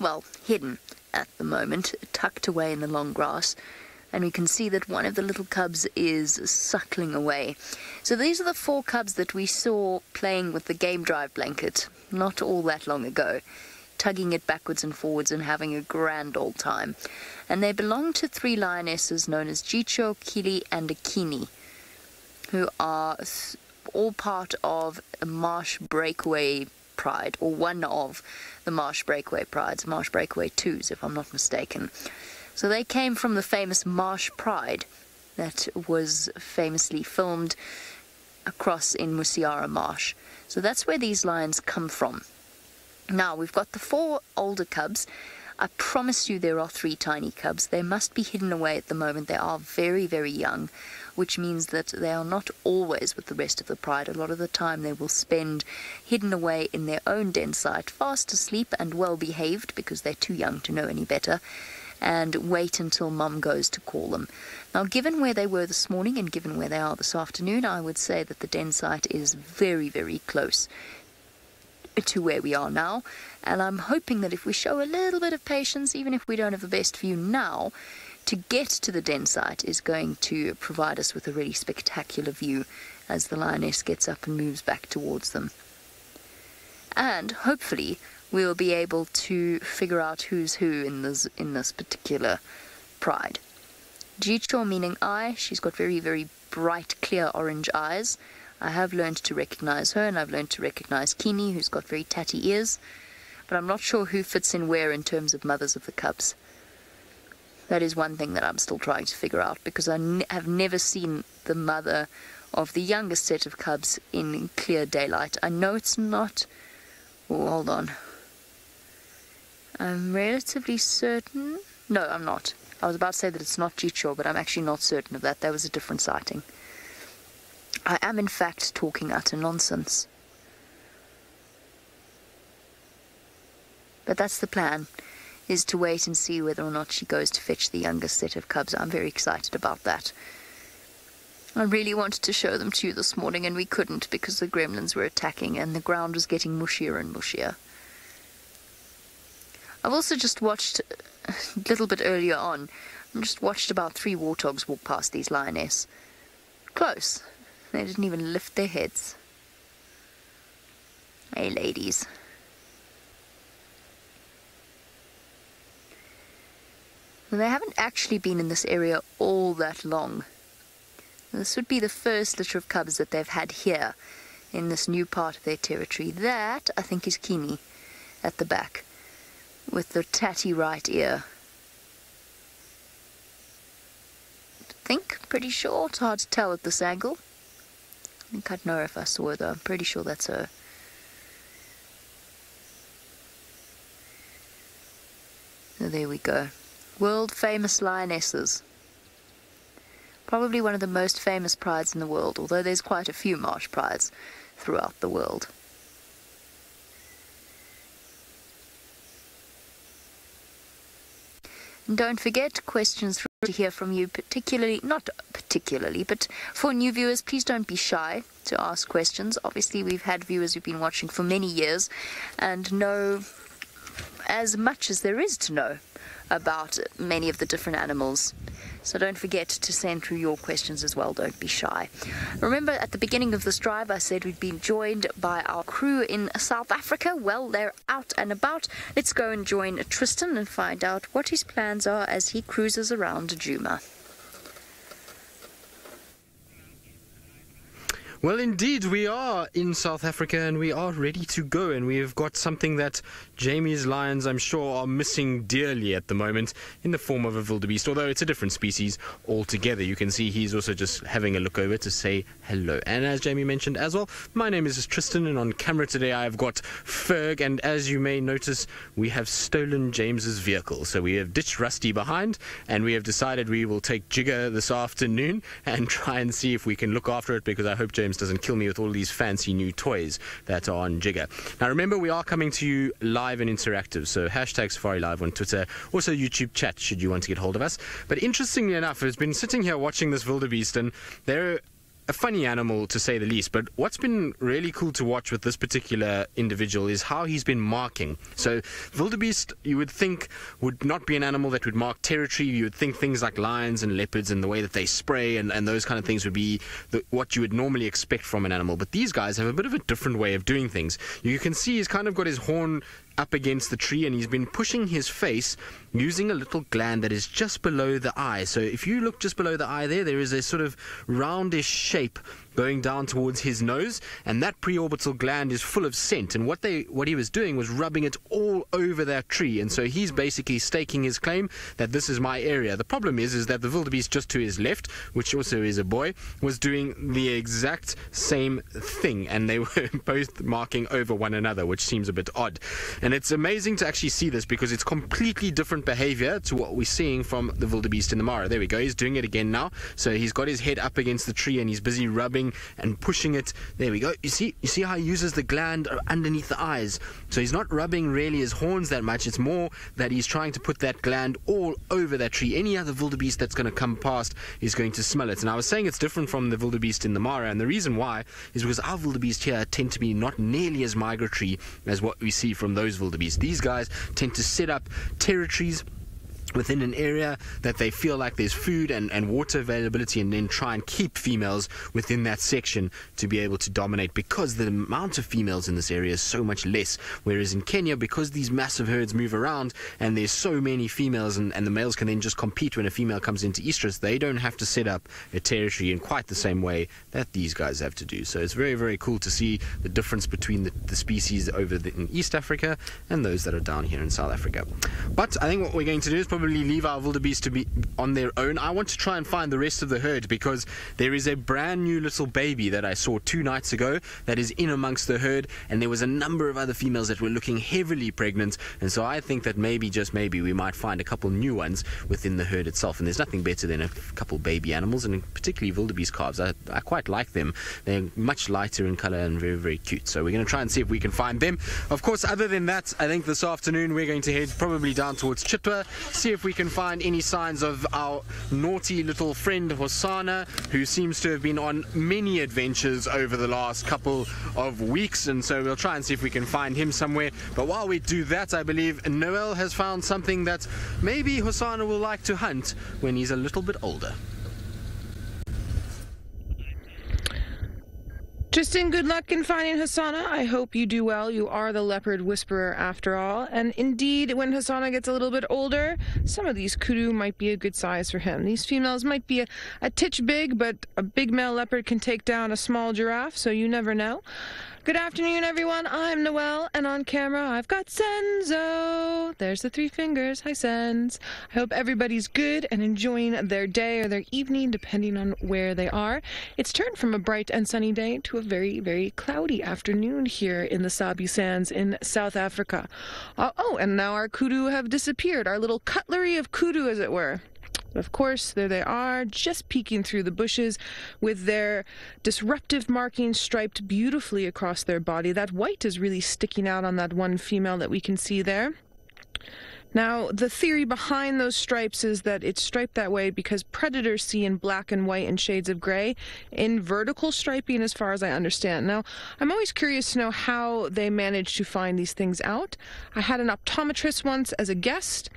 well, hidden at the moment, tucked away in the long grass. And we can see that one of the little cubs is suckling away. So these are the 4 cubs that we saw playing with the game drive blanket not all that long ago, tugging it backwards and forwards and having a grand old time. And they belong to 3 lionesses known as Jicho, Kili and Akini, who are all part of a marsh breakaway pride, or one of the marsh breakaway prides, marsh breakaway 2s if I'm not mistaken. So they came from the famous Marsh Pride that was famously filmed across in Musiara Marsh. So that's where these lions come from. Now, we've got the 4 older cubs. I promise you there are 3 tiny cubs. They must be hidden away at the moment. They are very, very young, which means that they are not always with the rest of the pride. A lot of the time they will spend hidden away in their own den site, fast asleep and well behaved because they're too young to know any better, and wait until mum goes to call them. Now, given where they were this morning and given where they are this afternoon, I would say that the den site is very, very close to where we are now, and I'm hoping that if we show a little bit of patience, even if we don't have the best view now, to get to the den site is going to provide us with a really spectacular view as the lioness gets up and moves back towards them. And hopefully we'll be able to figure out who's who in this particular pride. Jicho meaning eye, she's got very, very bright, clear orange eyes. I have learned to recognize her, and I've learned to recognize Kini, who's got very tatty ears, but I'm not sure who fits in where in terms of mothers of the cubs. That is one thing that I'm still trying to figure out, because I have never seen the mother of the youngest set of cubs in clear daylight. I know it's not... Oh, hold on. I'm relatively certain... No, I'm not. I was about to say that it's not Jicho, but I'm actually not certain of that. That was a different sighting. I am, in fact, talking utter nonsense. But that's the plan, is to wait and see whether or not she goes to fetch the youngest set of cubs. I'm very excited about that. I really wanted to show them to you this morning, and we couldn't because the gremlins were attacking and the ground was getting mushier and mushier. I've also just watched, a little bit earlier on, just watched about 3 warthogs walk past these lioness. Close. They didn't even lift their heads. Hey, ladies. They haven't actually been in this area all that long. This would be the first litter of cubs that they've had here in this new part of their territory. That, I think, is Kini at the back with the tatty right ear. Pretty sure. It's hard to tell at this angle. I think I'd know if I saw her, though. I'm pretty sure that's her. So there we go. World famous lionesses. Probably one of the most famous prides in the world, although there's quite a few marsh prides throughout the world. And don't forget, questions to hear from you, not particularly, but for new viewers, please don't be shy to ask questions. Obviously, we've had viewers who've been watching for many years and know as much as there is to know about many of the different animals. So don't forget to send through your questions as well. Don't be shy. Remember, at the beginning of this drive, I said we'd been joined by our crew in South Africa. Well, they're out and about. Let's go and join Tristan and find out what his plans are as he cruises around Djuma. Well, indeed, we are in South Africa and we are ready to go, and we've got something that Jamie's lions, I'm sure, are missing dearly at the moment in the form of a wildebeest, although it's a different species altogether. You can see he's also just having a look over to say hello. And as Jamie mentioned as well, my name is Tristan, and on camera today I've got Ferg, and as you may notice, we have stolen James's vehicle. So we have ditched Rusty behind, and we have decided we will take Jigger this afternoon and try and see if we can look after it, because I hope James doesn't kill me with all these fancy new toys that are on Jigger. Now remember, we are coming to you live and interactive, so hashtag Safari Live on Twitter, also YouTube chat should you want to get hold of us. But interestingly enough, I've been sitting here watching this wildebeest, and there a funny animal to say the least, but what's been really cool to watch with this particular individual is how he's been marking. So wildebeest, you would think, would not be an animal that would mark territory. You would think things like lions and leopards and the way that they spray and those kind of things would be what you would normally expect from an animal. But these guys have a bit of a different way of doing things. You can see he's kind of got his horn up against the tree, and he's been pushing his face using a little gland that is just below the eye. So if you look just below the eye there is a sort of roundish shape going down towards his nose, and that preorbital gland is full of scent, and what he was doing was rubbing it all over that tree. And so he's basically staking his claim that this is my area. The problem is that the wildebeest just to his left, which also is a boy, was doing the exact same thing, and they were both marking over one another, which seems a bit odd. And it's amazing to actually see this because it's completely different behavior to what we're seeing from the wildebeest in the Mara. There we go, he's doing it again now. So he's got his head up against the tree and he's busy rubbing and pushing it. There we go. You see how he uses the gland underneath the eyes. So he's not rubbing really his horns that much. It's more that he's trying to put that gland all over that tree. Any other wildebeest that's going to come past is going to smell it. And I was saying it's different from the wildebeest in the Mara, and the reason why is because our wildebeest here tend to be not nearly as migratory as what we see from those wildebeest. These guys tend to set up territories within an area that they feel like there's food and water availability, and then try and keep females within that section to be able to dominate, because the amount of females in this area is so much less. Whereas in Kenya, because these massive herds move around and there's so many females, and the males can then just compete when a female comes into estrus, they don't have to set up a territory in quite the same way that these guys have to do. So it's very, very cool to see the difference between the species over in East Africa and those that are down here in South Africa. But I think what we're going to do is probably leave our wildebeest to be on their own. I want to try and find the rest of the herd, because there is a brand new little baby that I saw 2 nights ago that is in amongst the herd, and there was a number of other females that were looking heavily pregnant, and so I think that maybe, just maybe, we might find a couple new ones within the herd itself. And there's nothing better than a couple baby animals, and particularly wildebeest calves. I quite like them. They're much lighter in color and very, very cute, so we're going to try and see if we can find them. Of course, other than that, I think this afternoon we're going to head probably down towards Chitwa, see if we can find any signs of our naughty little friend Hosana, who seems to have been on many adventures over the last couple of weeks, and so we'll try and see if we can find him somewhere. But while we do that, I believe Noel has found something that maybe Hosana will like to hunt when he's a little bit older. Tristan, good luck in finding Hosana. I hope you do well. You are the leopard whisperer after all. And indeed, when Hosana gets a little bit older, some of these kudu might be a good size for him. These females might be a titch big, but a big male leopard can take down a small giraffe, so you never know. Good afternoon, everyone. I'm Noelle, and on camera I've got Senzo. There's the 3 fingers. Hi, Senz. I hope everybody's good and enjoying their day or their evening, depending on where they are. It's turned from a bright and sunny day to a very, very cloudy afternoon here in the Sabi Sands in South Africa. Oh, and now our kudu have disappeared, our little cutlery of kudu, as it were. Of course, there they are, just peeking through the bushes with their disruptive markings striped beautifully across their body. That white is really sticking out on that one female that we can see there. Now, the theory behind those stripes is that it's striped that way because predators see in black and white and shades of gray in vertical striping, as far as I understand. Now, I'm always curious to know how they manage to find these things out. I had an optometrist once as a guest,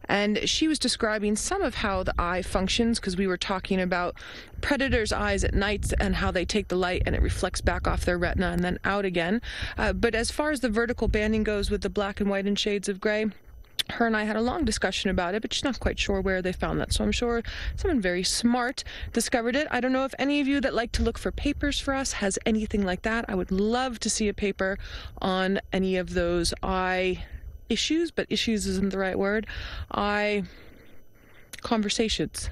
and she was describing some of how the eye functions, because we were talking about predators' eyes at night and how they take the light and it reflects back off their retina and then out again. But as far as the vertical banding goes with the black and white and shades of gray, her and I had a long discussion about it, but she's not quite sure where they found that. So I'm sure someone very smart discovered it. I don't know if any of you that like to look for papers for us has anything like that. I would love to see a paper on any of those eye issues, but issues isn't the right word. Conversations,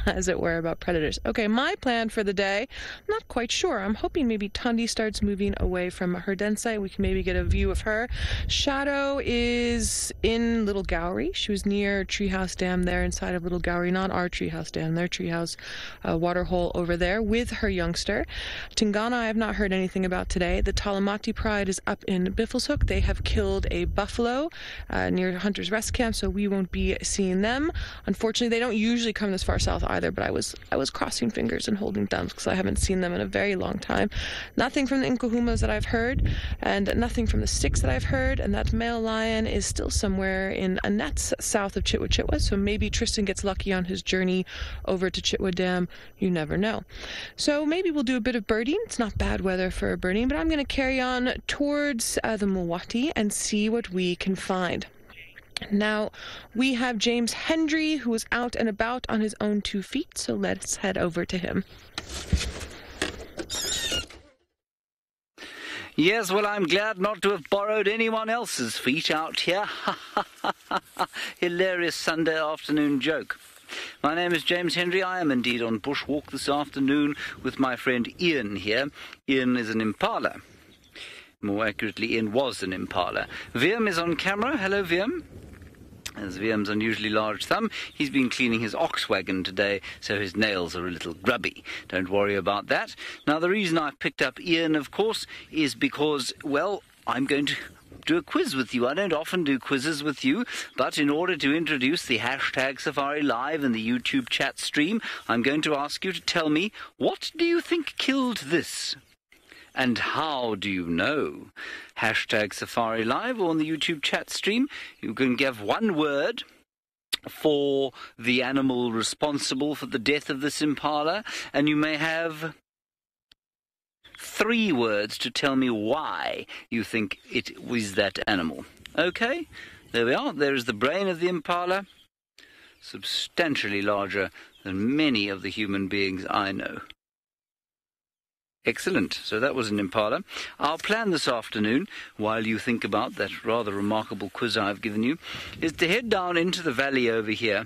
as it were, about predators. Okay, my plan for the day, I'm not quite sure. I'm hoping maybe Tundi starts moving away from her den site. We can maybe get a view of her. Shadow is in Little Gowrie. She was near Treehouse Dam there inside of Little Gowrie, not our Treehouse Dam, their Treehouse waterhole over there with her youngster. Tingana I have not heard anything about today. The Talamati Pride is up in Biffleshoek. They have killed a buffalo near Hunter's Rest Camp, so we won't be seeing them. Unfortunately, they don't usually come this far south either, but I was crossing fingers and holding thumbs because I haven't seen them in a very long time. Nothing from the Nkuhumas that I've heard, and nothing from the sticks that I've heard, and that male lion is still somewhere in a nets south of Chitwa, so maybe Tristan gets lucky on his journey over to Chitwa Dam. You never know. So maybe we'll do a bit of birding. It's not bad weather for birding, but I'm going to carry on towards the Mwati and see what we can find. Now, we have James Hendry, who is out and about on his own 2 feet, so let's head over to him. Yes, well, I'm glad not to have borrowed anyone else's feet out here. Hilarious Sunday afternoon joke. My name is James Hendry. I am indeed on bushwalk this afternoon with my friend Ian here. Ian is an impala. More accurately, Ian was an impala. Viam is on camera. Hello, Viam. As Viam's unusually large thumb, he's been cleaning his ox wagon today, so his nails are a little grubby. Don't worry about that. Now, the reason I've picked up Ian, of course, is because, well, I'm going to do a quiz with you. I don't often do quizzes with you, but in order to introduce the hashtag Safari Live in the YouTube chat stream, I'm going to ask you to tell me, what do you think killed this? And how do you know? Hashtag Safari Live or on the YouTube chat stream. You can give one word for the animal responsible for the death of this impala, and you may have 3 words to tell me why you think it was that animal. Okay, there we are. There is the brain of the impala, substantially larger than many of the human beings I know. Excellent. So that was an impala. Our plan this afternoon, while you think about that rather remarkable quiz I've given you, is to head down into the valley over here.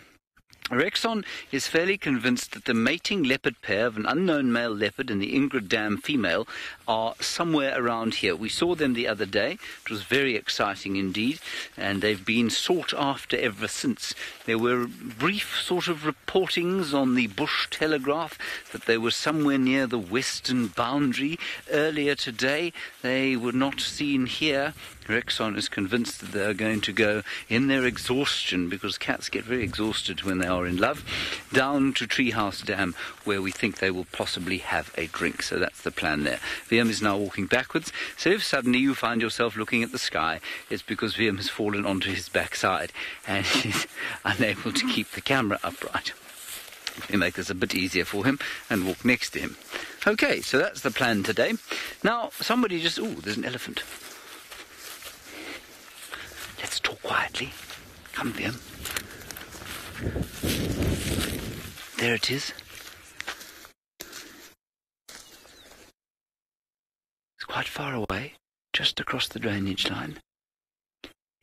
Rexon is fairly convinced that the mating leopard pair of an unknown male leopard and the Ingrid Dam female are somewhere around here. We saw them the other day. It was very exciting indeed, and they've been sought after ever since. There were brief sort of reportings on the Bush Telegraph that they were somewhere near the western boundary. Earlier today, they were not seen here. Rexon is convinced that they are going to go in their exhaustion, because cats get very exhausted when they are in love, down to Treehouse Dam, where we think they will possibly have a drink. So that's the plan there. VM is now walking backwards, so if suddenly you find yourself looking at the sky, it's because VM has fallen onto his backside and is unable to keep the camera upright. We make this a bit easier for him and walk next to him. Okay, so that's the plan today. Now, somebody just... Ooh, there's an elephant. Let's talk quietly. Come, Viam. There it is. It's quite far away, just across the drainage line.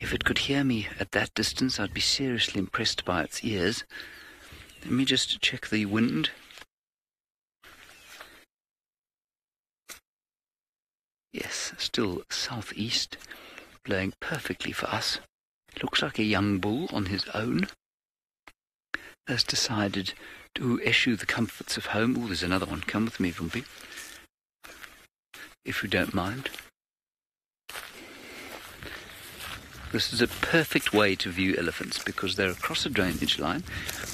If it could hear me at that distance, I'd be seriously impressed by its ears. Let me just check the wind. Yes, still southeast, blowing perfectly for us. Looks like a young bull on his own. Has decided to eschew the comforts of home. Oh, there's another one. Come with me, Vumpy, if you don't mind. This is a perfect way to view elephants because they're across a drainage line,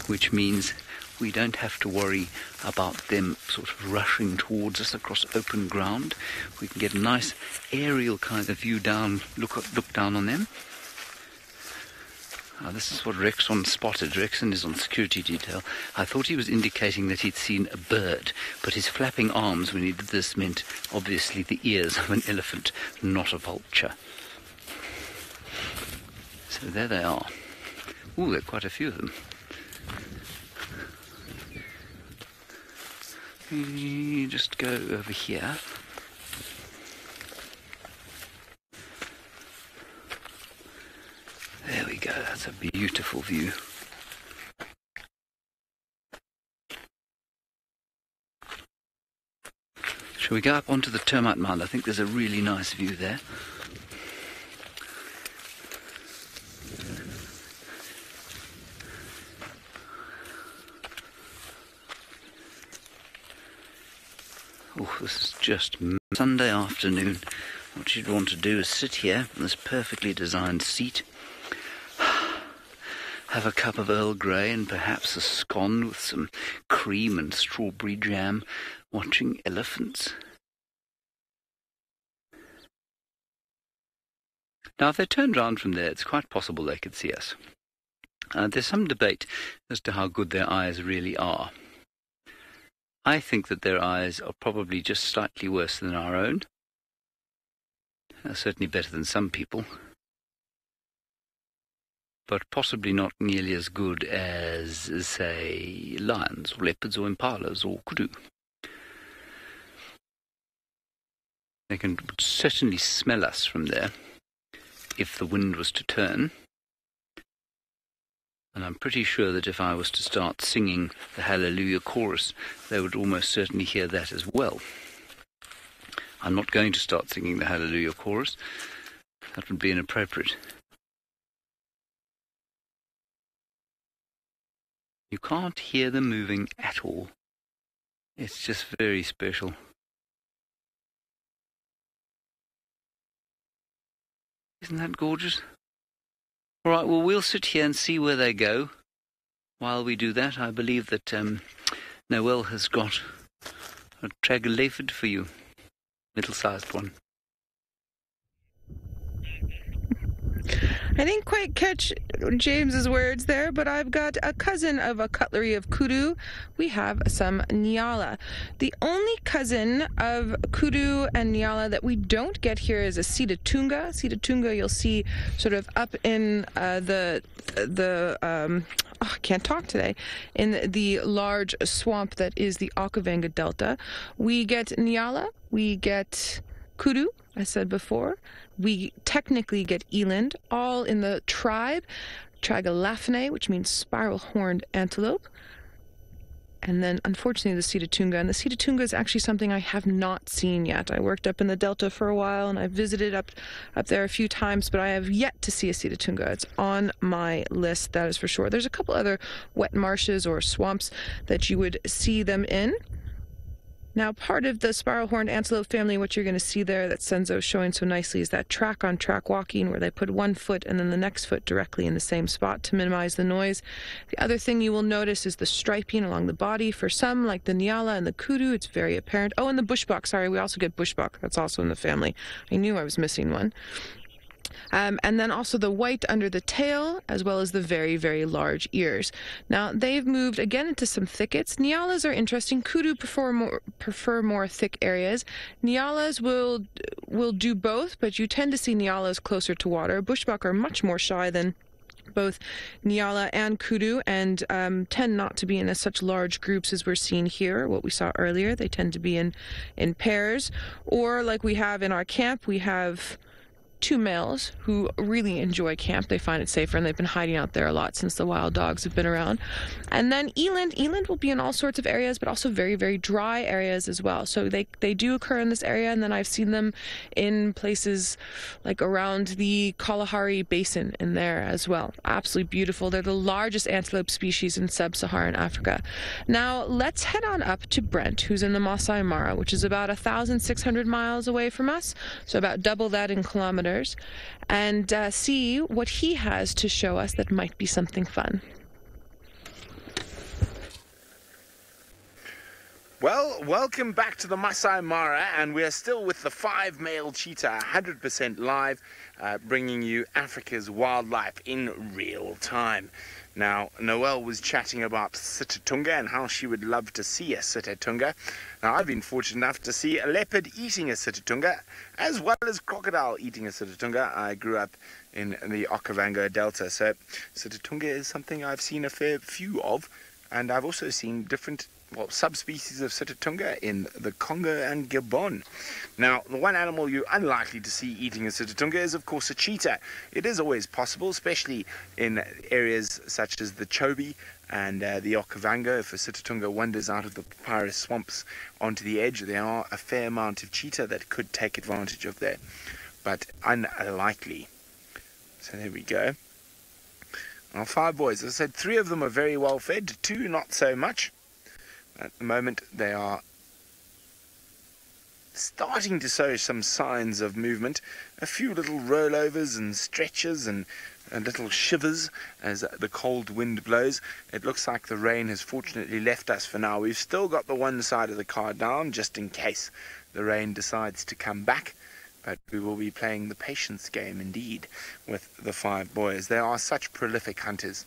which means we don't have to worry about them sort of rushing towards us across open ground. We can get a nice aerial kind of view down, look down on them. This is what Rexon spotted. Rexon is on security detail. I thought he was indicating that he'd seen a bird, but his flapping arms when he did this meant obviously the ears of an elephant, not a vulture. So there they are. Ooh, there are quite a few of them. You just go over here. There we go, that's a beautiful view. Shall we go up onto the Termite mound? I think there's a really nice view there. Oh, this is just Sunday afternoon. What you'd want to do is sit here in this perfectly designed seat, have a cup of Earl Grey and perhaps a scone with some cream and strawberry jam, watching elephants. Now, if they turned round from there, it's quite possible they could see us. There's some debate as to how good their eyes really are. I think that their eyes are probably just slightly worse than our own. Certainly better than some people. But possibly not nearly as good as, say, lions, or leopards, or impalas, or kudu. They can certainly smell us from there, if the wind was to turn. And I'm pretty sure that if I was to start singing the Hallelujah chorus, they would almost certainly hear that as well. I'm not going to start singing the Hallelujah chorus. That would be inappropriate. You can't hear them moving at all. It's just very special. Isn't that gorgeous? All right, well, we'll sit here and see where they go. While we do that, I believe that Noel has got a tragalephid for you. Middle-sized one. I didn't quite catch James's words there, but I've got a cousin of a cutlery of kudu. We have some nyala. The only cousin of kudu and nyala that we don't get here is a sitatunga. Sitatunga you'll see sort of up in I can't talk today, in the large swamp that is the Okavango Delta. We get nyala, we get kudu, I said before. We technically get eland, all in the tribe Tragelaphinae, which means spiral-horned antelope. And then, unfortunately, the sitatunga. And the sitatunga is actually something I have not seen yet. I worked up in the Delta for a while, and I visited up there a few times, but I have yet to see a sitatunga. It's on my list, that is for sure. There's a couple other wet marshes or swamps that you would see them in. Now, part of the spiral-horned antelope family, what you're going to see there that Senzo's showing so nicely is that track-on-track walking where they put one foot and then the next foot directly in the same spot to minimize the noise. The other thing you will notice is the striping along the body. For some, like the nyala and the kudu, it's very apparent. Oh, and the bushbuck. Sorry, we also get bushbuck. That's also in the family. I knew I was missing one. And then also the white under the tail, as well as the very, very large ears. Now, they've moved again into some thickets. Nyalas are interesting. Kudu prefer more thick areas. Nyalas will do both, but you tend to see nyalas closer to water. Bushbuck are much more shy than both nyala and kudu, and tend not to be in such large groups as we're seeing here, what we saw earlier. They tend to be in pairs, or like we have in our camp, we have two males who really enjoy camp. They find it safer, and they've been hiding out there a lot since the wild dogs have been around. And then eland will be in all sorts of areas, but also very, very dry areas as well. So they do occur in this area, and then I've seen them in places like around the Kalahari Basin in there as well. Absolutely beautiful. They're the largest antelope species in sub-Saharan Africa. Now let's head on up to Brent, who's in the Maasai Mara, which is about 1,600 miles away from us, so about double that in kilometers, and see what he has to show us that might be something fun. Well, welcome back to the Maasai Mara, and we are still with the 5 male cheetah, 100% live, bringing you Africa's wildlife in real time. Now, Noelle was chatting about sitatunga and how she would love to see a sitatunga. Now, I've been fortunate enough to see a leopard eating a sitatunga, as well as crocodile eating a sitatunga. I grew up in the Okavango Delta, so sitatunga is something I've seen a fair few of, and I've also seen different subspecies of sitatunga in the Congo and Gabon. Now, the one animal you're unlikely to see eating a sitatunga is, of course, a cheetah. It is always possible, especially in areas such as the Chobe and the Okavango. If a sitatunga wanders out of the papyrus swamps onto the edge, there are a fair amount of cheetah that could take advantage of that, but unlikely. So there we go. Our 5 boys, as I said, 3 of them are very well fed, 2 not so much. At the moment, they are starting to show some signs of movement. A few little rollovers and stretches and little shivers as the cold wind blows. It looks like the rain has fortunately left us for now. We've still got the one side of the car down just in case the rain decides to come back. But we will be playing the patience game indeed with the 5 boys. They are such prolific hunters,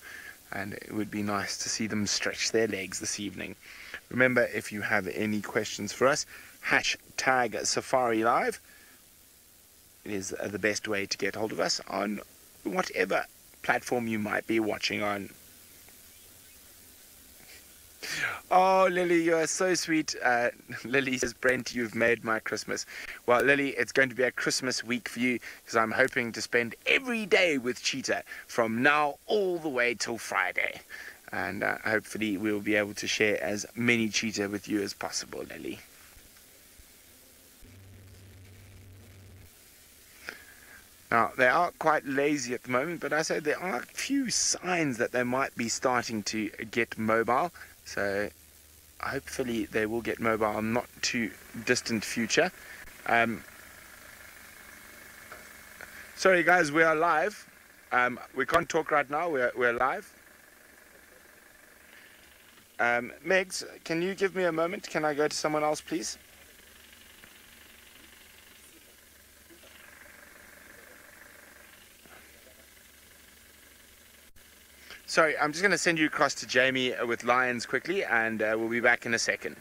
and it would be nice to see them stretch their legs this evening. Remember, if you have any questions for us, hashtag Safari Live is the best way to get hold of us on whatever platform you might be watching on. Oh, Lily, you are so sweet. Lily says, Brent, you've made my Christmas. Well, Lily, it's going to be a Christmas week for you because I'm hoping to spend every day with Cheetah from now all the way till Friday. And hopefully we'll be able to share as many cheetah with you as possible, Lily. Now, they are quite lazy at the moment, but I say there are a few signs that they might be starting to get mobile. So hopefully they will get mobile in not too distant future. Sorry guys, we are live. We can't talk right now, we're live. Megs, can you give me a moment? Can I go to someone else, please? Sorry, I'm just going to send you across to Jamie with lions quickly, and we'll be back in a second.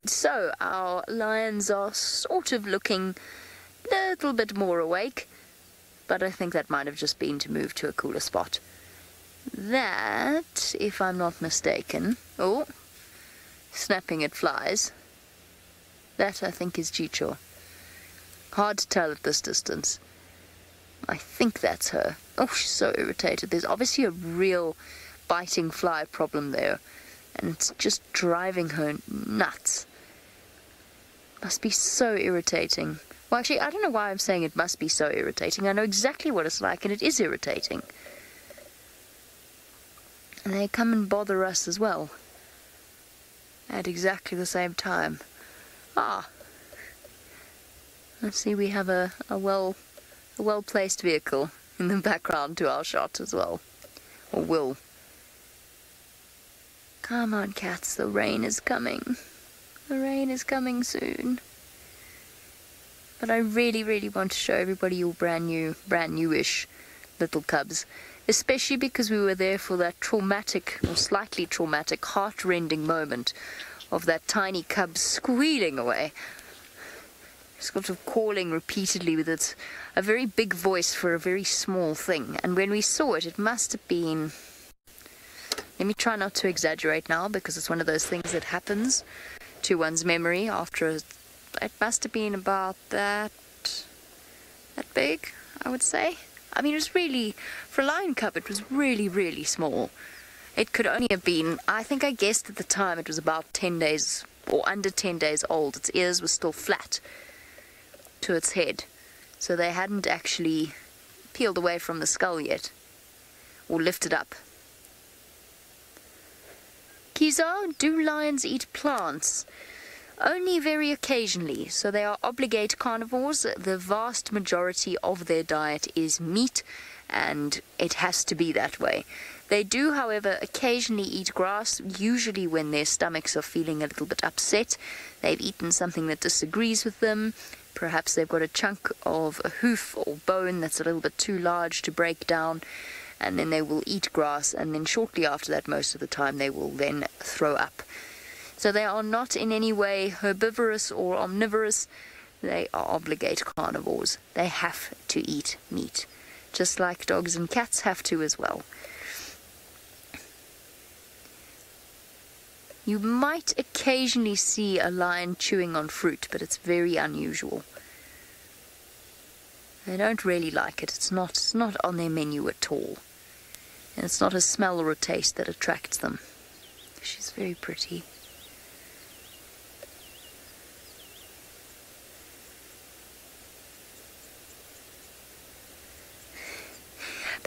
So our lions are sort of looking a little bit more awake, but I think that might have just been to move to a cooler spot. That, if I'm not mistaken, oh, snapping at flies, that I think is Cheetah. Hard to tell at this distance. I think that's her. Oh, she's so irritated. There's obviously a real biting fly problem there, and it's just driving her nuts. Must be so irritating. Well, actually, I don't know why I'm saying it must be so irritating. I know exactly what it's like, and it is irritating. And they come and bother us as well. At exactly the same time. Ah. Let's see, we have a well-placed vehicle in the background to our shot as well. Or will. Come on, cats, the rain is coming. The rain is coming soon. But I really, really want to show everybody your brand newish little cubs. Especially because we were there for that traumatic, or slightly traumatic, heart-rending moment of that tiny cub squealing away. Sort of calling repeatedly with its a very big voice for a very small thing. And when we saw it, it must have been... Let me try not to exaggerate now, because it's one of those things that happens to one's memory after it must have been about that big, I would say. I mean, it was really, for a lion cub, it was really, really small. It could only have been, I think I guessed at the time it was about 10 days, or under 10 days old. Its ears were still flat to its head, so they hadn't actually peeled away from the skull yet, or lifted up. Kiza, do lions eat plants? Only very occasionally, so they are obligate carnivores. The vast majority of their diet is meat, and it has to be that way. They do, however, occasionally eat grass, usually when their stomachs are feeling a little bit upset. They've eaten something that disagrees with them. Perhaps they've got a chunk of a hoof or bone that's a little bit too large to break down, and then they will eat grass, and then shortly after that, most of the time, they will then throw up. So they are not in any way herbivorous or omnivorous. They are obligate carnivores. They have to eat meat, just like dogs and cats have to as well. You might occasionally see a lion chewing on fruit, but it's very unusual. They don't really like it. It's not on their menu at all. And it's not a smell or a taste that attracts them. She's very pretty.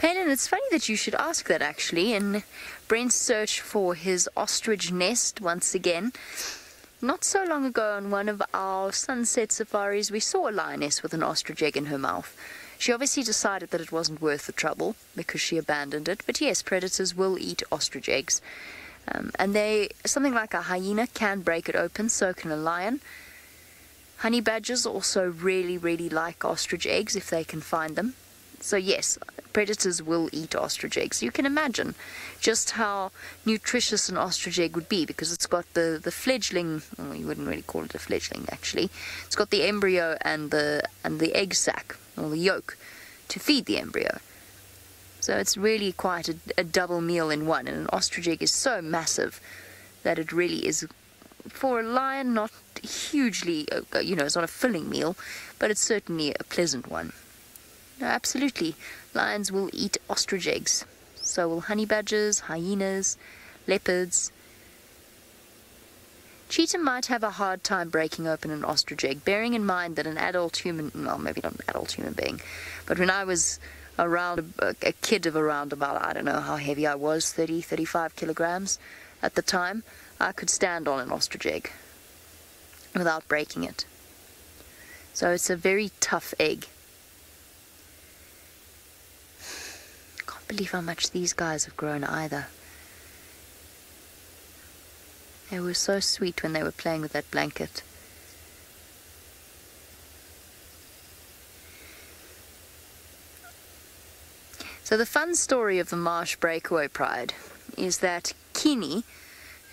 Kaylin, it's funny that you should ask that actually. In Brent's search for his ostrich nest once again, not so long ago on one of our sunset safaris, we saw a lioness with an ostrich egg in her mouth. She obviously decided that it wasn't worth the trouble because she abandoned it. But yes, predators will eat ostrich eggs. And something like a hyena can break it open, so can a lion. Honey badgers also really, really like ostrich eggs if they can find them. So yes, predators will eat ostrich eggs. You can imagine just how nutritious an ostrich egg would be, because it's got the fledgling, well, you wouldn't really call it a fledgling actually. It's got the embryo and the egg sac, or the yolk, to feed the embryo. So it's really quite a double meal in one, and an ostrich egg is so massive that it really is, for a lion, not hugely, it's not a filling meal, but it's certainly a pleasant one. No, absolutely. Lions will eat ostrich eggs. So will honey badgers, hyenas, leopards. Cheetah might have a hard time breaking open an ostrich egg, bearing in mind that an adult human, well, maybe not an adult human being, but when I was around, a kid of around about, I don't know how heavy I was, 30, 35 kilograms at the time, I could stand on an ostrich egg without breaking it. So it's a very tough egg. Believe how much these guys have grown either. They were so sweet when they were playing with that blanket. So the fun story of the Marsh Breakaway Pride is that Kini,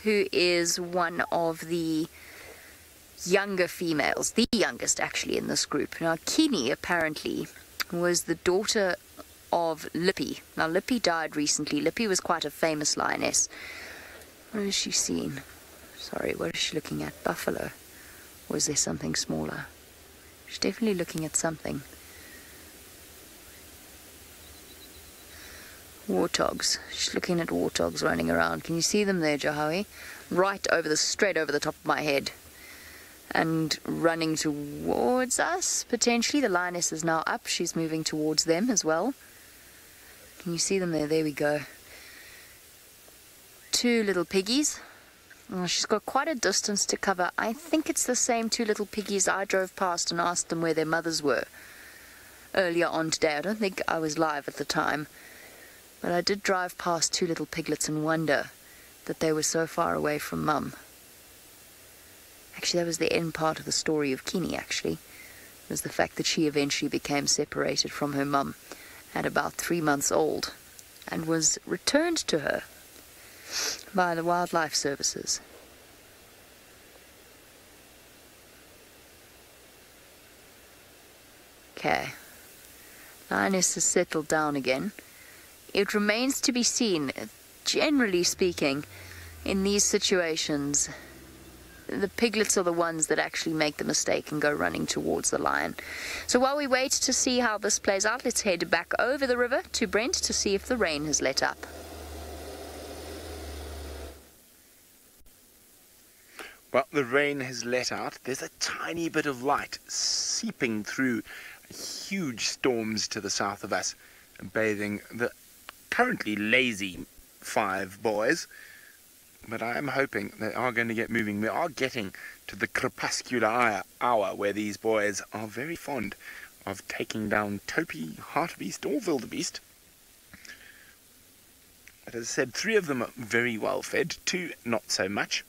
who is one of the younger females, the youngest actually in this group. Now Kini apparently was the daughter of Lippy. Now Lippy died recently. Lippy was quite a famous lioness. What has she seen? Sorry, what is she looking at? Buffalo? Or is there something smaller? She's definitely looking at something. Warthogs. She's looking at warthogs running around. Can you see them there, Johowie? Straight over the top of my head. And running towards us, potentially. The lioness is now up. She's moving towards them as well. Can you see them there? There we go. Two little piggies. Oh, she's got quite a distance to cover. I think it's the same two little piggies I drove past and asked them where their mothers were earlier on today. I don't think I was live at the time, but I did drive past two little piglets and wonder that they were so far away from Mum. Actually, that was the end part of the story of Kini, actually. It was the fact that she eventually became separated from her mum at about 3 months old and was returned to her by the wildlife services. Okay. Lioness has settled down again. It remains to be seen, generally speaking, in these situations, the piglets are the ones that actually make the mistake and go running towards the lion. So while we wait to see how this plays out, let's head back over the river to Brent to see if the rain has let up. Well, the rain has let out. There's a tiny bit of light seeping through huge storms to the south of us, bathing the currently lazy 5 boys. But I am hoping they are going to get moving. We are getting to the crepuscular hour where these boys are very fond of taking down Topi, hartebeest or wildebeest. But as I said, 3 of them are very well fed, 2 not so much.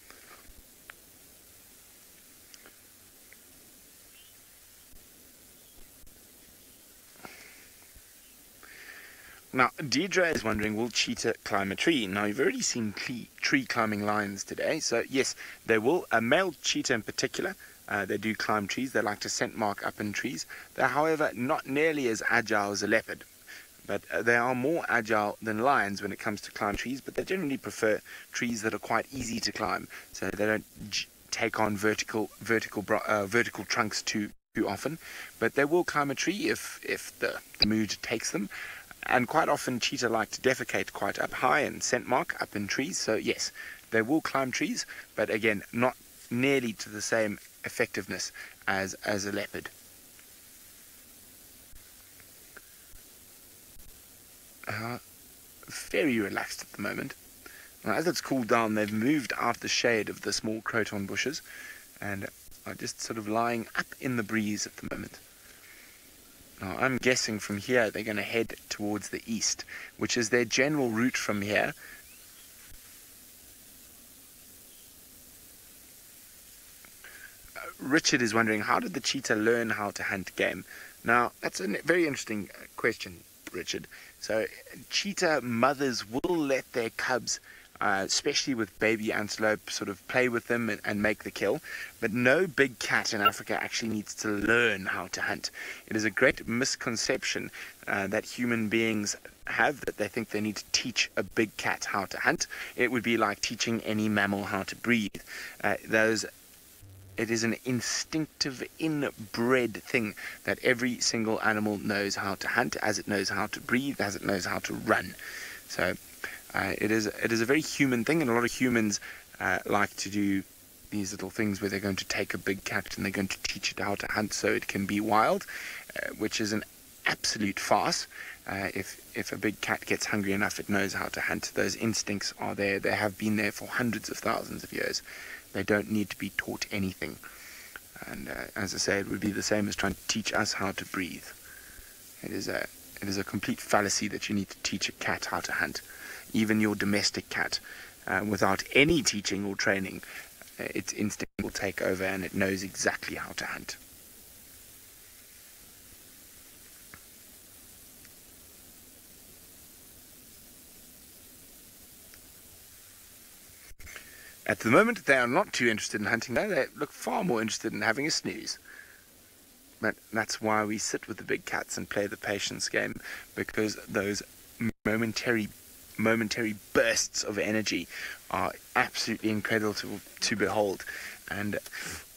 Now, Deidre is wondering, will cheetah climb a tree? Now, you've already seen tree climbing lions today, so yes, they will. A male cheetah in particular, they do climb trees. They like to scent mark up in trees. They're, however, not nearly as agile as a leopard, but they are more agile than lions when it comes to climbing trees, but they generally prefer trees that are quite easy to climb, so they don't take on vertical trunks too often. But they will climb a tree if the mood takes them. And quite often cheetah like to defecate quite up high and scent mark up in trees. So yes, they will climb trees, but again, not nearly to the same effectiveness as a leopard. very relaxed at the moment. Now, as it's cooled down, they've moved out the shade of the small croton bushes and are just sort of lying up in the breeze at the moment. Now, I'm guessing from here they're going to head towards the east, which is their general route from here. Richard is wondering, how did the cheetah learn how to hunt game? Now, that's a very interesting question, Richard. So, cheetah mothers will let their cubs, especially with baby antelope, sort of play with them and make the kill. But no big cat in Africa actually needs to learn how to hunt. It is a great misconception that human beings have, that they think they need to teach a big cat how to hunt. It would be like teaching any mammal how to breathe. It is an instinctive, inbred thing that every single animal knows how to hunt, as it knows how to breathe, as it knows how to run. So it is a very human thing, and a lot of humans like to do these little things where they're going to take a big cat and they're going to teach it how to hunt so it can be wild, which is an absolute farce. If a big cat gets hungry enough, it knows how to hunt. Those instincts are there. They have been there for hundreds of thousands of years. They don't need to be taught anything. And as I say, it would be the same as trying to teach us how to breathe. It is a complete fallacy that you need to teach a cat how to hunt. Even your domestic cat, without any teaching or training, its instinct will take over and it knows exactly how to hunt. At the moment, they are not too interested in hunting, though. They look far more interested in having a snooze. But that's why we sit with the big cats and play the patience game, because those momentary bursts of energy are absolutely incredible to behold. And,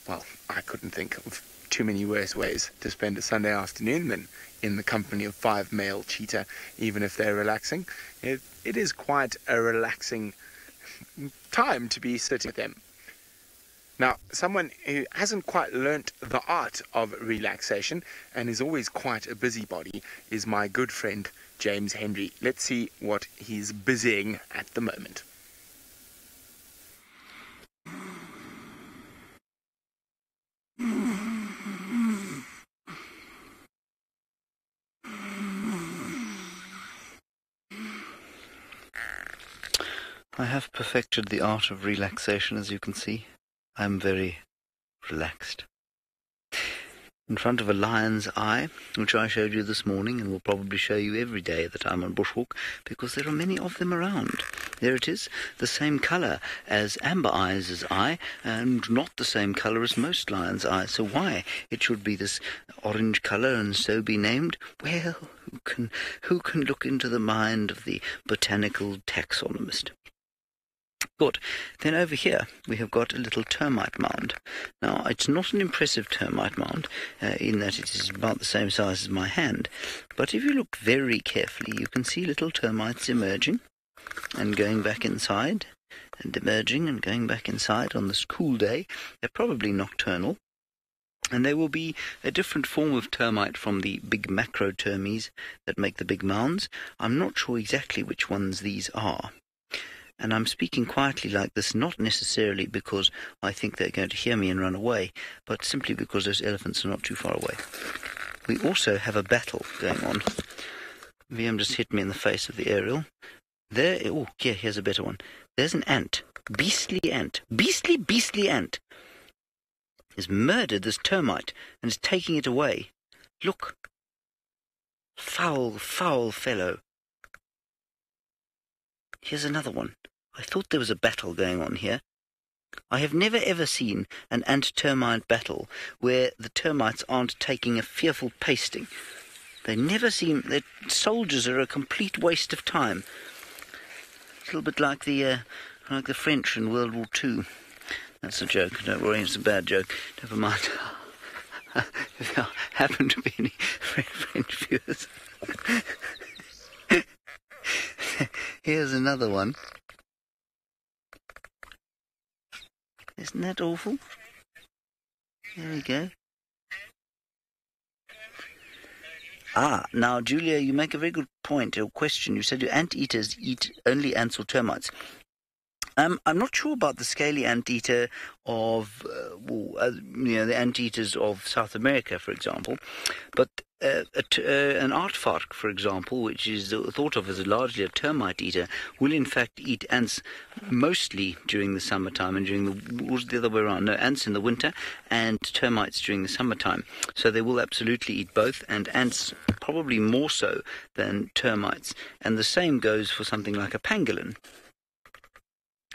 well, I couldn't think of too many worse ways to spend a Sunday afternoon than in the company of 5 male cheetah, even if they're relaxing. It is quite a relaxing time to be sitting with them. Now, someone who hasn't quite learnt the art of relaxation and is always quite a busybody is my good friend James Henry. Let's see what he's busying at the moment. I have perfected the art of relaxation, as you can see. I am very relaxed. In front of a lion's eye, which I showed you this morning and will probably show you every day that I'm on bushwalk, because there are many of them around. There it is, the same colour as Amber Eyes' eye, and not the same colour as most lions' eyes. So why it should be this orange colour and so be named? Well, who can look into the mind of the botanical taxonomist? Good. Then over here we have got a little termite mound. Now, it's not an impressive termite mound in that it is about the same size as my hand, but if you look very carefully you can see little termites emerging and going back inside and emerging and going back inside on this cool day. They're probably nocturnal, and they will be a different form of termite from the big macrotermes that make the big mounds. I'm not sure exactly which ones these are. And I'm speaking quietly like this, not necessarily because I think they're going to hear me and run away, but simply because those elephants are not too far away. We also have a battle going on. VM just hit me in the face with the aerial. There, oh, here's a better one. There's an ant. Beastly ant. Beastly ant. Has murdered this termite and is taking it away. Look. Foul fellow. Here's another one. I thought there was a battle going on here. I have never ever seen an ant-termite battle where the termites aren't taking a fearful pasting. They never seem... Their soldiers are a complete waste of time. A little bit like the French in World War II. That's a joke. Don't worry, it's a bad joke. Never mind. If there happen to be any French viewers... Here's another one. Isn't that awful? There we go. Now, Julia, you make a very good point, or question. You said your anteaters eat only ants or termites. I'm not sure about the scaly anteater of, the anteaters of South America, for example, but an aardvark, for example, which is thought of as largely a termite eater, will in fact eat ants mostly during the summertime and the other way around. No, ants in the winter and termites during the summertime. So they will absolutely eat both, and ants probably more so than termites. And the same goes for something like a pangolin,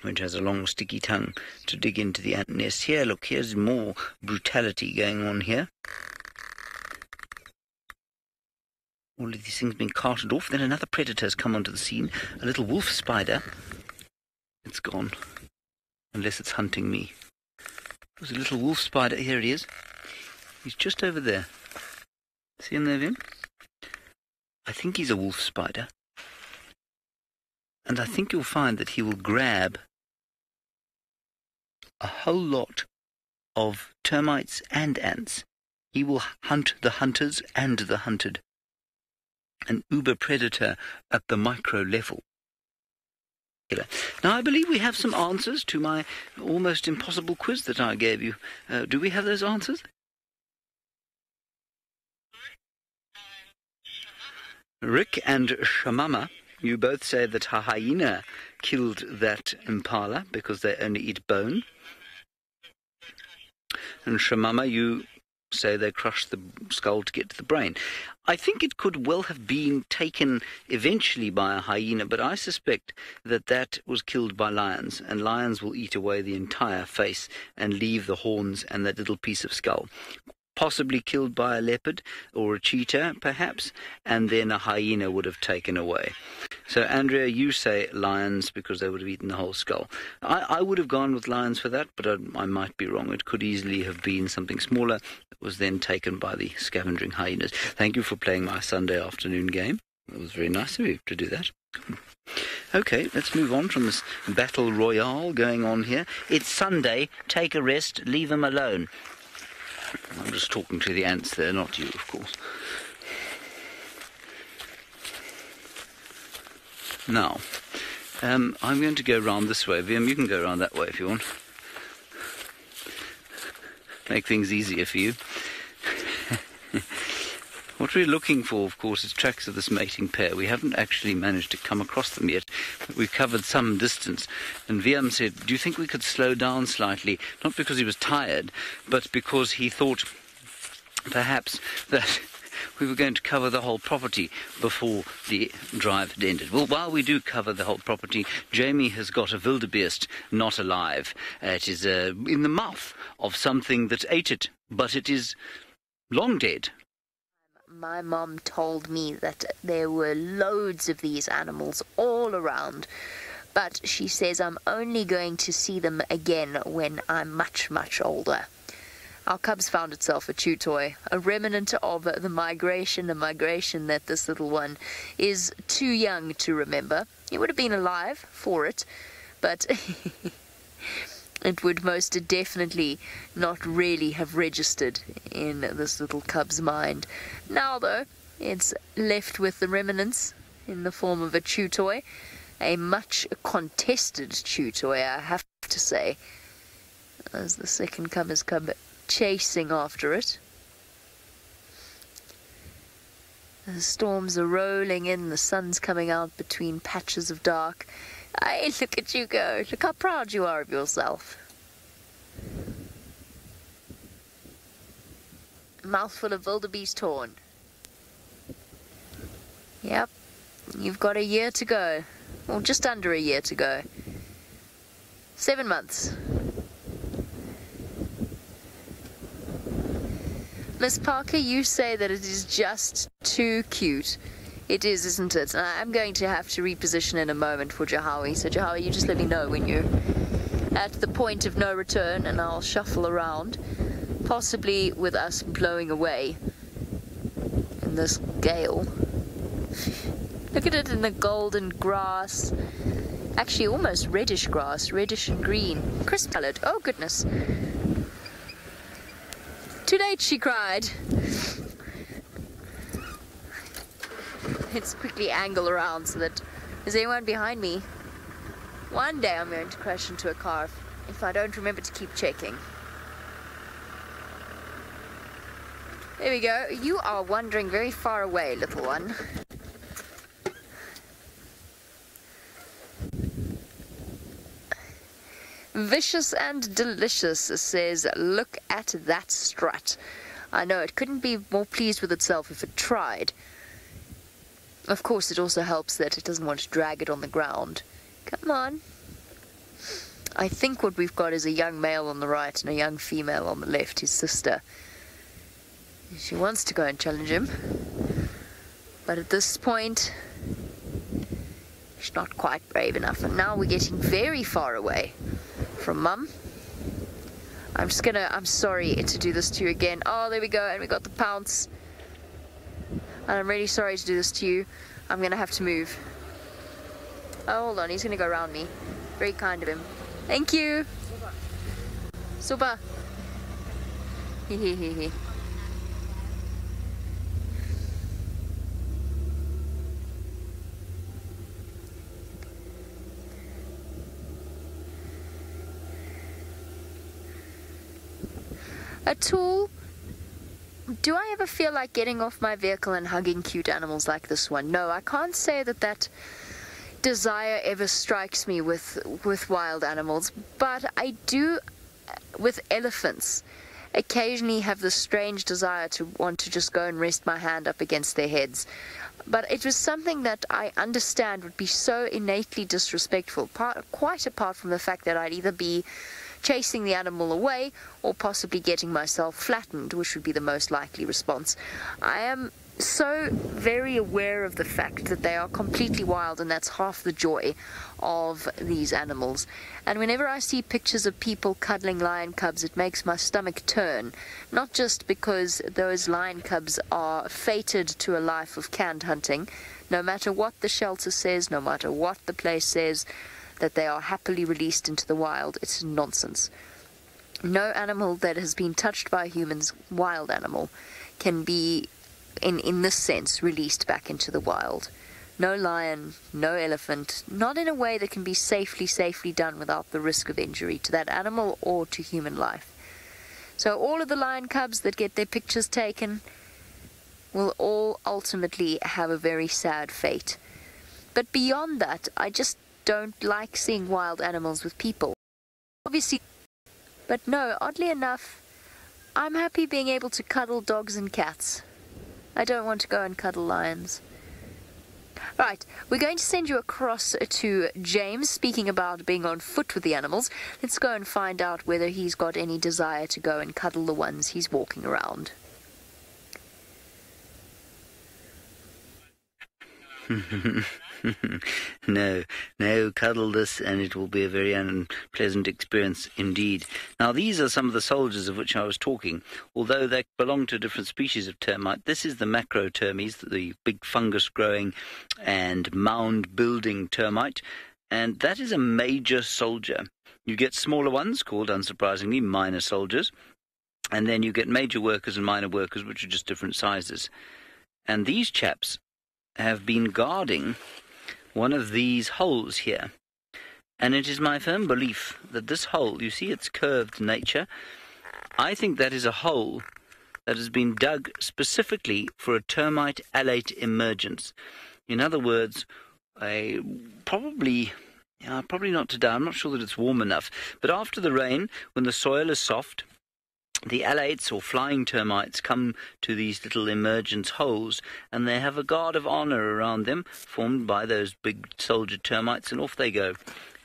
which has a long sticky tongue to dig into the ant nest. Here, look, here's more brutality going on here. All of these things being carted off. Then another predator has come onto the scene, a little wolf spider. It's gone, unless it's hunting me. There's a little wolf spider. Here it is. He's just over there. See him there, Vim? I think he's a wolf spider. And I think you'll find that he will grab a whole lot of termites and ants. He will hunt the hunters and the hunted. An uber predator at the micro level. Now, I believe we have some answers to my almost impossible quiz that I gave you. Do we have those answers? Rick and Shamama, you both say that a hyena killed that impala because they only eat bone. And Shamama, you say they crushed the skull to get to the brain. I think it could well have been taken eventually by a hyena, but I suspect that that was killed by lions, and lions will eat away the entire face and leave the horns and that little piece of skull. Possibly killed by a leopard or a cheetah, perhaps, and then a hyena would have taken away. So, Andrea, you say lions because they would have eaten the whole skull. I would have gone with lions for that, but I might be wrong. It could easily have been something smaller that was then taken by the scavenging hyenas. Thank you for playing my Sunday afternoon game. It was very nice of you to do that. Okay, let's move on from this battle royale going on here. It's Sunday. Take a rest. Leave them alone. I'm just talking to the ants there, not you, of course. Now, I'm going to go round this way. Viam, you can go round that way if you want. Make things easier for you. What we're looking for, of course, is tracks of this mating pair. We haven't actually managed to come across them yet, but we've covered some distance. And Viam said, do you think we could slow down slightly? Not because he was tired, but because he thought perhaps that we were going to cover the whole property before the drive had ended. Well, while we do cover the whole property, Jamie has got a wildebeest not alive. It is in the mouth of something that ate it, but it is long dead. My mom told me that there were loads of these animals all around, but she says I'm only going to see them again when I'm much, much older. Our cubs found itself a chew toy, a remnant of the migration, a migration that this little one is too young to remember. It would have been alive for it, but it would most definitely not really have registered in this little cub's mind. Now, though, it's left with the remnants in the form of a chew toy, a much contested chew toy, I have to say, as the second cub has come chasing after it. The storms are rolling in, the sun's coming out between patches of dark. Hey, look at you go. Look how proud you are of yourself. Mouthful of wildebeest horn. Yep, you've got a year to go. Well, just under a year to go. 7 months. Miss Parker, you say that it is just too cute. It is, isn't it? I'm going to have to reposition in a moment for Jahawi. So Jahawi, you just let me know when you're at the point of no return, and I'll shuffle around, possibly with us blowing away in this gale. Look at it in the golden grass. Actually, almost reddish grass, reddish and green. Crisp coloured. Oh, goodness. Too late, she cried. Let's quickly angle around so that... Is anyone behind me? One day I'm going to crash into a car if I don't remember to keep checking. There we go. You are wandering very far away, little one. Vicious and Delicious says, look at that strut. I know, it couldn't be more pleased with itself if it tried. Of course, it also helps that it doesn't want to drag it on the ground. Come on. I think what we've got is a young male on the right and a young female on the left, his sister. She wants to go and challenge him. But at this point, she's not quite brave enough. And now we're getting very far away from Mum. I'm sorry to do this to you again. Oh, there we go, and we got the pounce. And I'm really sorry to do this to you. I'm going to have to move. Oh, hold on, he's going to go around me. Very kind of him. Thank you. Super. Hehehe. A tool. Do I ever feel like getting off my vehicle and hugging cute animals like this one? No, I can't say that desire ever strikes me with wild animals, but I do with elephants occasionally have this strange desire to want to just go and rest my hand up against their heads. But it was something that I understand would be so innately disrespectful, quite apart from the fact that I'd either be chasing the animal away or possibly getting myself flattened, which would be the most likely response. I am so very aware of the fact that they are completely wild, and that's half the joy of these animals. And whenever I see pictures of people cuddling lion cubs, it makes my stomach turn, not just because those lion cubs are fated to a life of canned hunting, no matter what the shelter says, no matter what the place says, that they are happily released into the wild. It's nonsense. No animal that has been touched by humans, wild animal, can be, in this sense, released back into the wild. No lion, no elephant, not in a way that can be safely done without the risk of injury to that animal or to human life. So all of the lion cubs that get their pictures taken will all ultimately have a very sad fate. But beyond that, I just don't like seeing wild animals with people. Obviously, but no, oddly enough, I'm happy being able to cuddle dogs and cats. I don't want to go and cuddle lions. Right, we're going to send you across to James, speaking about being on foot with the animals. Let's go and find out whether he's got any desire to go and cuddle the ones he's walking around. No, cuddle this and it will be a very unpleasant experience indeed. Now, these are some of the soldiers of which I was talking. Although they belong to different species of termite, this is the macrotermes, the big fungus-growing and mound-building termite, and that is a major soldier. You get smaller ones called, unsurprisingly, minor soldiers, and then you get major workers and minor workers, which are just different sizes. And these chaps have been guarding one of these holes here, and it is my firm belief that this hole, you see its curved nature, I think that is a hole that has been dug specifically for a termite alate emergence. In other words, probably not today, I'm not sure that it's warm enough, but after the rain, when the soil is soft, the alates or flying termites come to these little emergence holes, and they have a guard of honor around them formed by those big soldier termites, and off they go.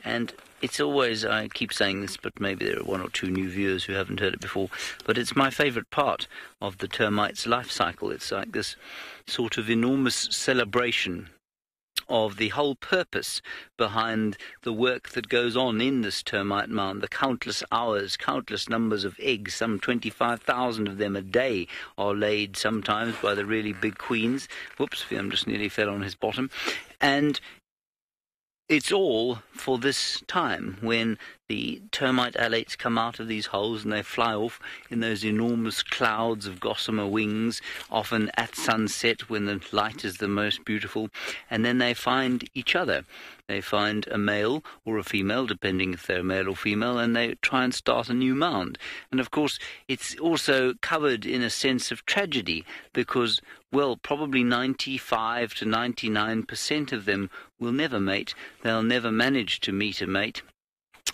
And it's always, I keep saying this, but maybe there are one or two new viewers who haven't heard it before, but it's my favorite part of the termite's life cycle. It's like this sort of enormous celebration of the whole purpose behind the work that goes on in this termite mound, the countless hours, countless numbers of eggs, some 25,000 of them a day are laid sometimes by the really big queens. Whoops, Fiam just nearly fell on his bottom. And it's all for this time when the termite alates come out of these holes and they fly off in those enormous clouds of gossamer wings, often at sunset when the light is the most beautiful, and then they find each other. They find a male or a female, depending if they're male or female, and they try and start a new mound. And of course, it's also covered in a sense of tragedy because, well, probably 95 to 99% of them will never mate. They'll never manage to meet a mate.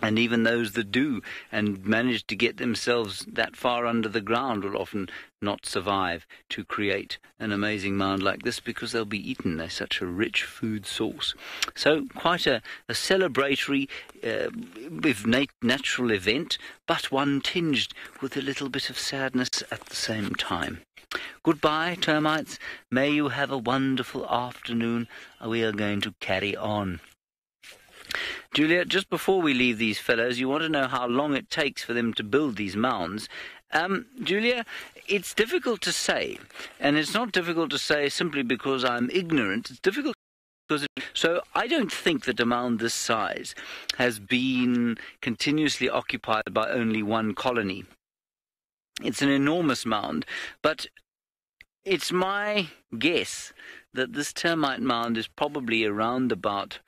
And even those that do and manage to get themselves that far under the ground will often not survive to create an amazing mound like this because they'll be eaten. They're such a rich food source. So quite a celebratory, natural event, but one tinged with a little bit of sadness at the same time. Goodbye, termites. May you have a wonderful afternoon. We are going to carry on. Julia, just before we leave these fellows, you want to know how long it takes for them to build these mounds. Julia, it's difficult to say, and it's not difficult to say simply because I'm ignorant. It's difficult because so I don't think that a mound this size has been continuously occupied by only one colony. It's an enormous mound, but it's my guess that this termite mound is probably around about,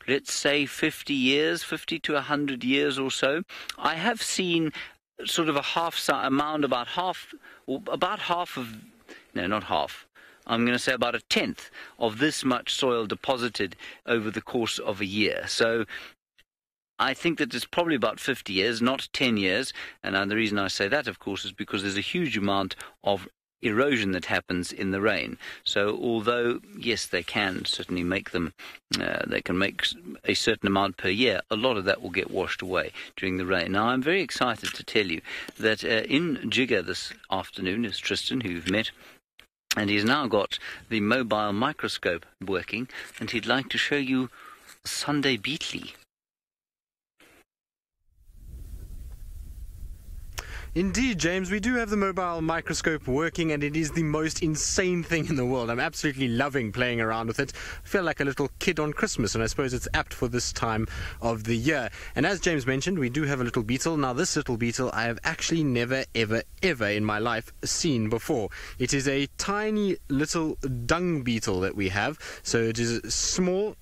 let's say 50 years, 50 to 100 years or so. I have seen sort of a mound about half of, no, not half, I'm going to say about a tenth of this much soil deposited over the course of a year. So I think that it's probably about 50 years, not 10 years. And the reason I say that, of course, is because there's a huge amount of erosion that happens in the rain. So although, yes, they can certainly make them, they can make a certain amount per year, a lot of that will get washed away during the rain. Now, I'm very excited to tell you that in Jigger this afternoon is Tristan, who you've met, and he's now got the mobile microscope working, and he'd like to show you Sunday beetle. Indeed, James, we do have the mobile microscope working, and it is the most insane thing in the world. I'm absolutely loving playing around with it. I feel like a little kid on Christmas, and I suppose it's apt for this time of the year. And as James mentioned, we do have a little beetle. Now, this little beetle I have actually never, ever, ever in my life seen before. It is a tiny little dung beetle that we have. So it is small,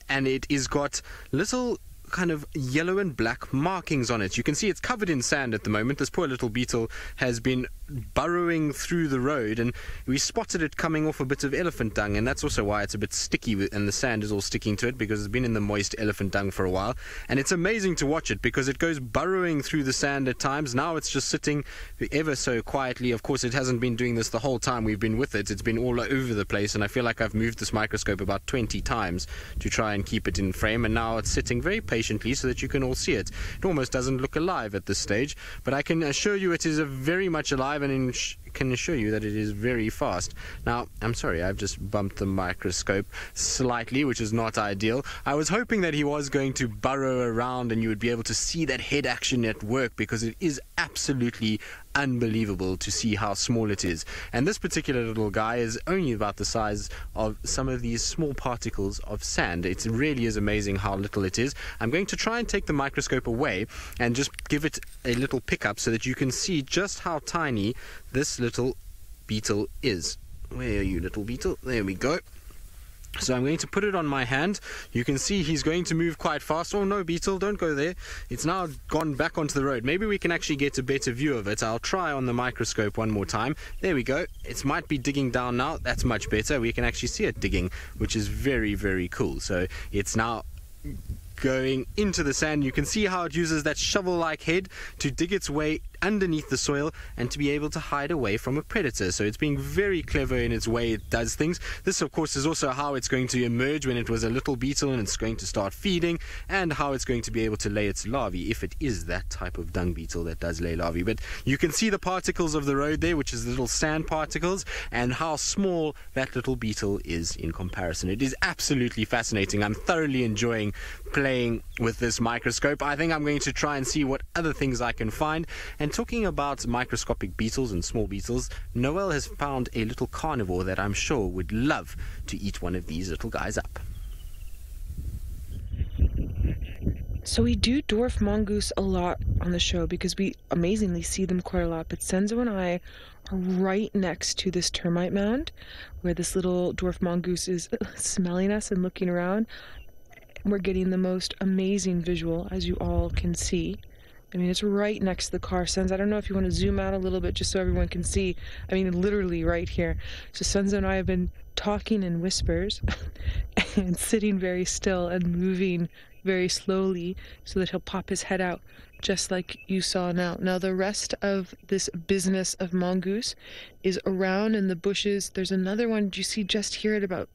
and it is got little kind of yellow and black markings on it. You can see it's covered in sand at the moment. This poor little beetle has been burrowing through the road, and we spotted it coming off a bit of elephant dung, and that's also why it's a bit sticky and the sand is all sticking to it, because it's been in the moist elephant dung for a while. And it's amazing to watch it because it goes burrowing through the sand at times. Now it's just sitting ever so quietly. Of course, it hasn't been doing this the whole time we've been with it. It's been all over the place, and I feel like I've moved this microscope about 20 times to try and keep it in frame, and now it's sitting very patiently so that you can all see it. It almost doesn't look alive at this stage, but I can assure you it is very much alive, and can assure you that it is very fast. Now, I'm sorry, I've just bumped the microscope slightly, which is not ideal. I was hoping that he was going to burrow around and you would be able to see that head action at work, because it is absolutely unbelievable to see how small it is. And this particular little guy is only about the size of some of these small particles of sand. It really is amazing how little it is. I'm going to try and take the microscope away and just give it a little pickup so that you can see just how tiny this little beetle is. Where are you, little beetle? There we go. So I'm going to put it on my hand. You can see he's going to move quite fast. Oh no, beetle, don't go there. It's now gone back onto the road. Maybe we can actually get a better view of it. I'll try on the microscope one more time. There we go. It might be digging down now. That's much better. We can actually see it digging, which is very, very cool. So it's now going into the sand. You can see how it uses that shovel-like head to dig its way underneath the soil and to be able to hide away from a predator. So it's being very clever in its way it does things. This, of course, is also how it's going to emerge when it was a little beetle and it's going to start feeding, and how it's going to be able to lay its larvae, if it is that type of dung beetle that does lay larvae. But you can see the particles of the road there, which is the little sand particles, and how small that little beetle is in comparison. It is absolutely fascinating. I'm thoroughly enjoying playing with this microscope. I think I'm going to try and see what other things I can find. And talking about microscopic beetles and small beetles, Noel has found a little carnivore that I'm sure would love to eat one of these little guys up. So we do dwarf mongoose a lot on the show because we amazingly see them quite a lot. But Senzo and I are right next to this termite mound where this little dwarf mongoose is smelling us and looking around. We're getting the most amazing visual, as you all can see. I mean, it's right next to the car. Senzo, I don't know if you want to zoom out a little bit just so everyone can see. I mean, literally right here. So Senzo and I have been talking in whispers and sitting very still and moving very slowly so that he'll pop his head out just like you saw now. Now the rest of this business of mongoose is around in the bushes. There's another one you see just here at about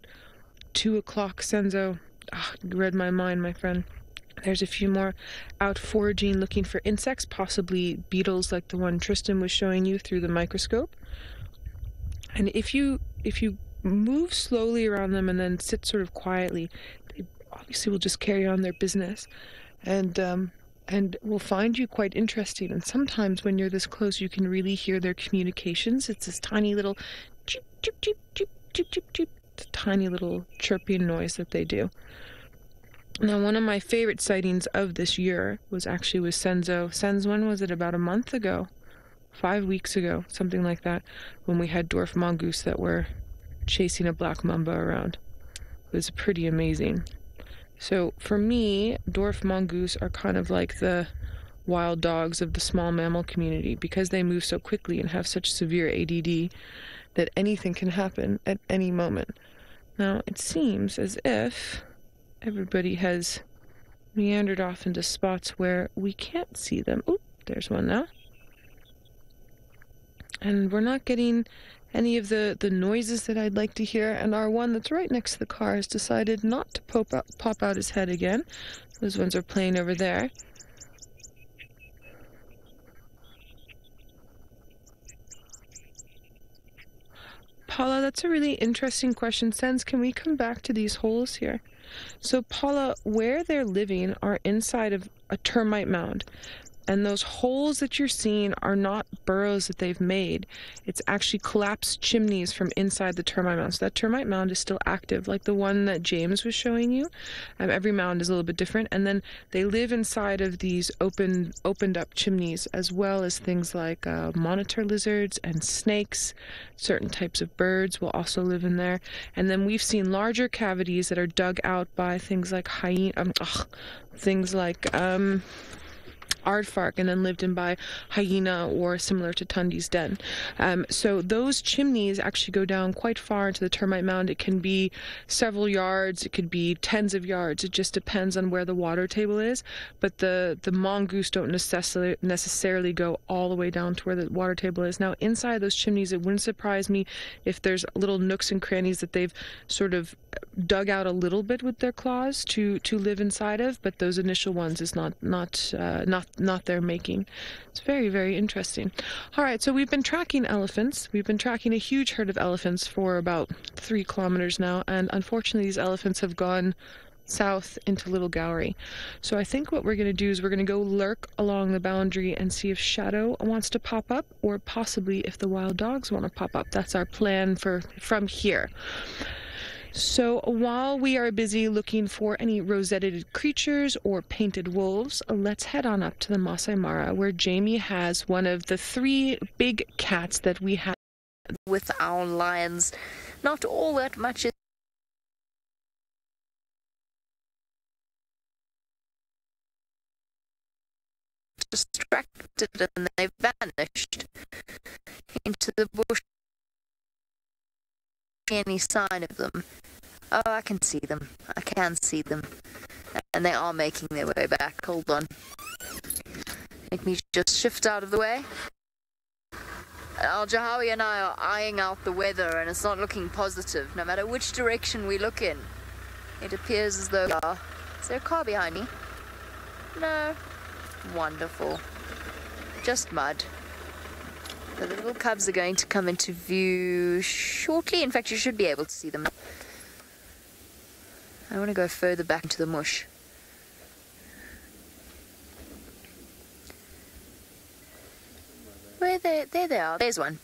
2 o'clock, Senzo. Oh, you read my mind, my friend. There's a few more out foraging, looking for insects, possibly beetles like the one Tristan was showing you through the microscope. And if you move slowly around them and then sit sort of quietly, they obviously will just carry on their business and will find you quite interesting. And sometimes when you're this close, you can really hear their communications. It's this tiny little cheep, cheep, cheep, cheep, cheep, cheep, cheep. It's a tiny little chirping noise that they do. Now, one of my favorite sightings of this year was actually with Senzo. Senzo, when was it? About a month ago, 5 weeks ago, something like that, when we had dwarf mongoose that were chasing a black mamba around. It was pretty amazing. So for me, dwarf mongoose are kind of like the wild dogs of the small mammal community because they move so quickly and have such severe ADD that anything can happen at any moment. Now, it seems as if everybody has meandered off into spots where we can't see them. Oop, there's one now. And we're not getting any of the noises that I'd like to hear, and our one that's right next to the car has decided not to pop out his head again. Those ones are playing over there. Paula, that's a really interesting question. Sens, can we come back to these holes here? So Paula, where they're living are inside of a termite mound. And those holes that you're seeing are not burrows that they've made. It's actually collapsed chimneys from inside the termite mound. So that termite mound is still active, like the one that James was showing you. Every mound is a little bit different. And then they live inside of these opened up chimneys, as well as things like monitor lizards and snakes. Certain types of birds will also live in there. And then we've seen larger cavities that are dug out by things like aardvark, and then lived in by hyena or similar to Tundy's den. So those chimneys actually go down quite far into the termite mound. It can be several yards, it could be tens of yards. It just depends on where the water table is. But the mongoose don't necessarily go all the way down to where the water table is. Now, inside those chimneys, it wouldn't surprise me if there's little nooks and crannies that they've sort of dug out a little bit with their claws to live inside of, but those initial ones is not their making. It's very, very interesting. All right, so we've been tracking elephants. We've been tracking a huge herd of elephants for about 3 kilometers now, and unfortunately these elephants have gone south into Little Gowrie. So I think what we're going to do is we're going to go lurk along the boundary and see if Shadow wants to pop up, or possibly if the wild dogs want to pop up. That's our plan from here. So while we are busy looking for any rosetted creatures or painted wolves, let's head on up to the Maasai Mara, where Jamie has one of the 3 big cats that we have. With our lions, not all that much is distracted, and they vanished into the bush. Any sign of them? Oh, I can see them. I can see them. And they are making their way back. Hold on. Let me just shift out of the way. Al-Jahawi and I are eyeing out the weather, and it's not looking positive, no matter which direction we look in. It appears as though... Is there a car behind me? No. Wonderful. Just mud. The little cubs are going to come into view shortly. In fact, you should be able to see them. I want to go further back into the mush. There they are. There's one.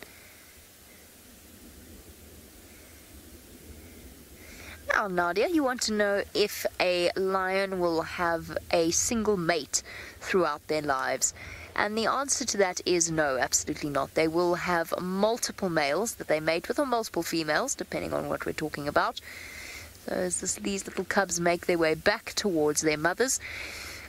Now, Nadia, you want to know if a lion will have a single mate throughout their lives. And the answer to that is no, absolutely not. They will have multiple males that they mate with, or multiple females, depending on what we're talking about. So as these little cubs make their way back towards their mothers,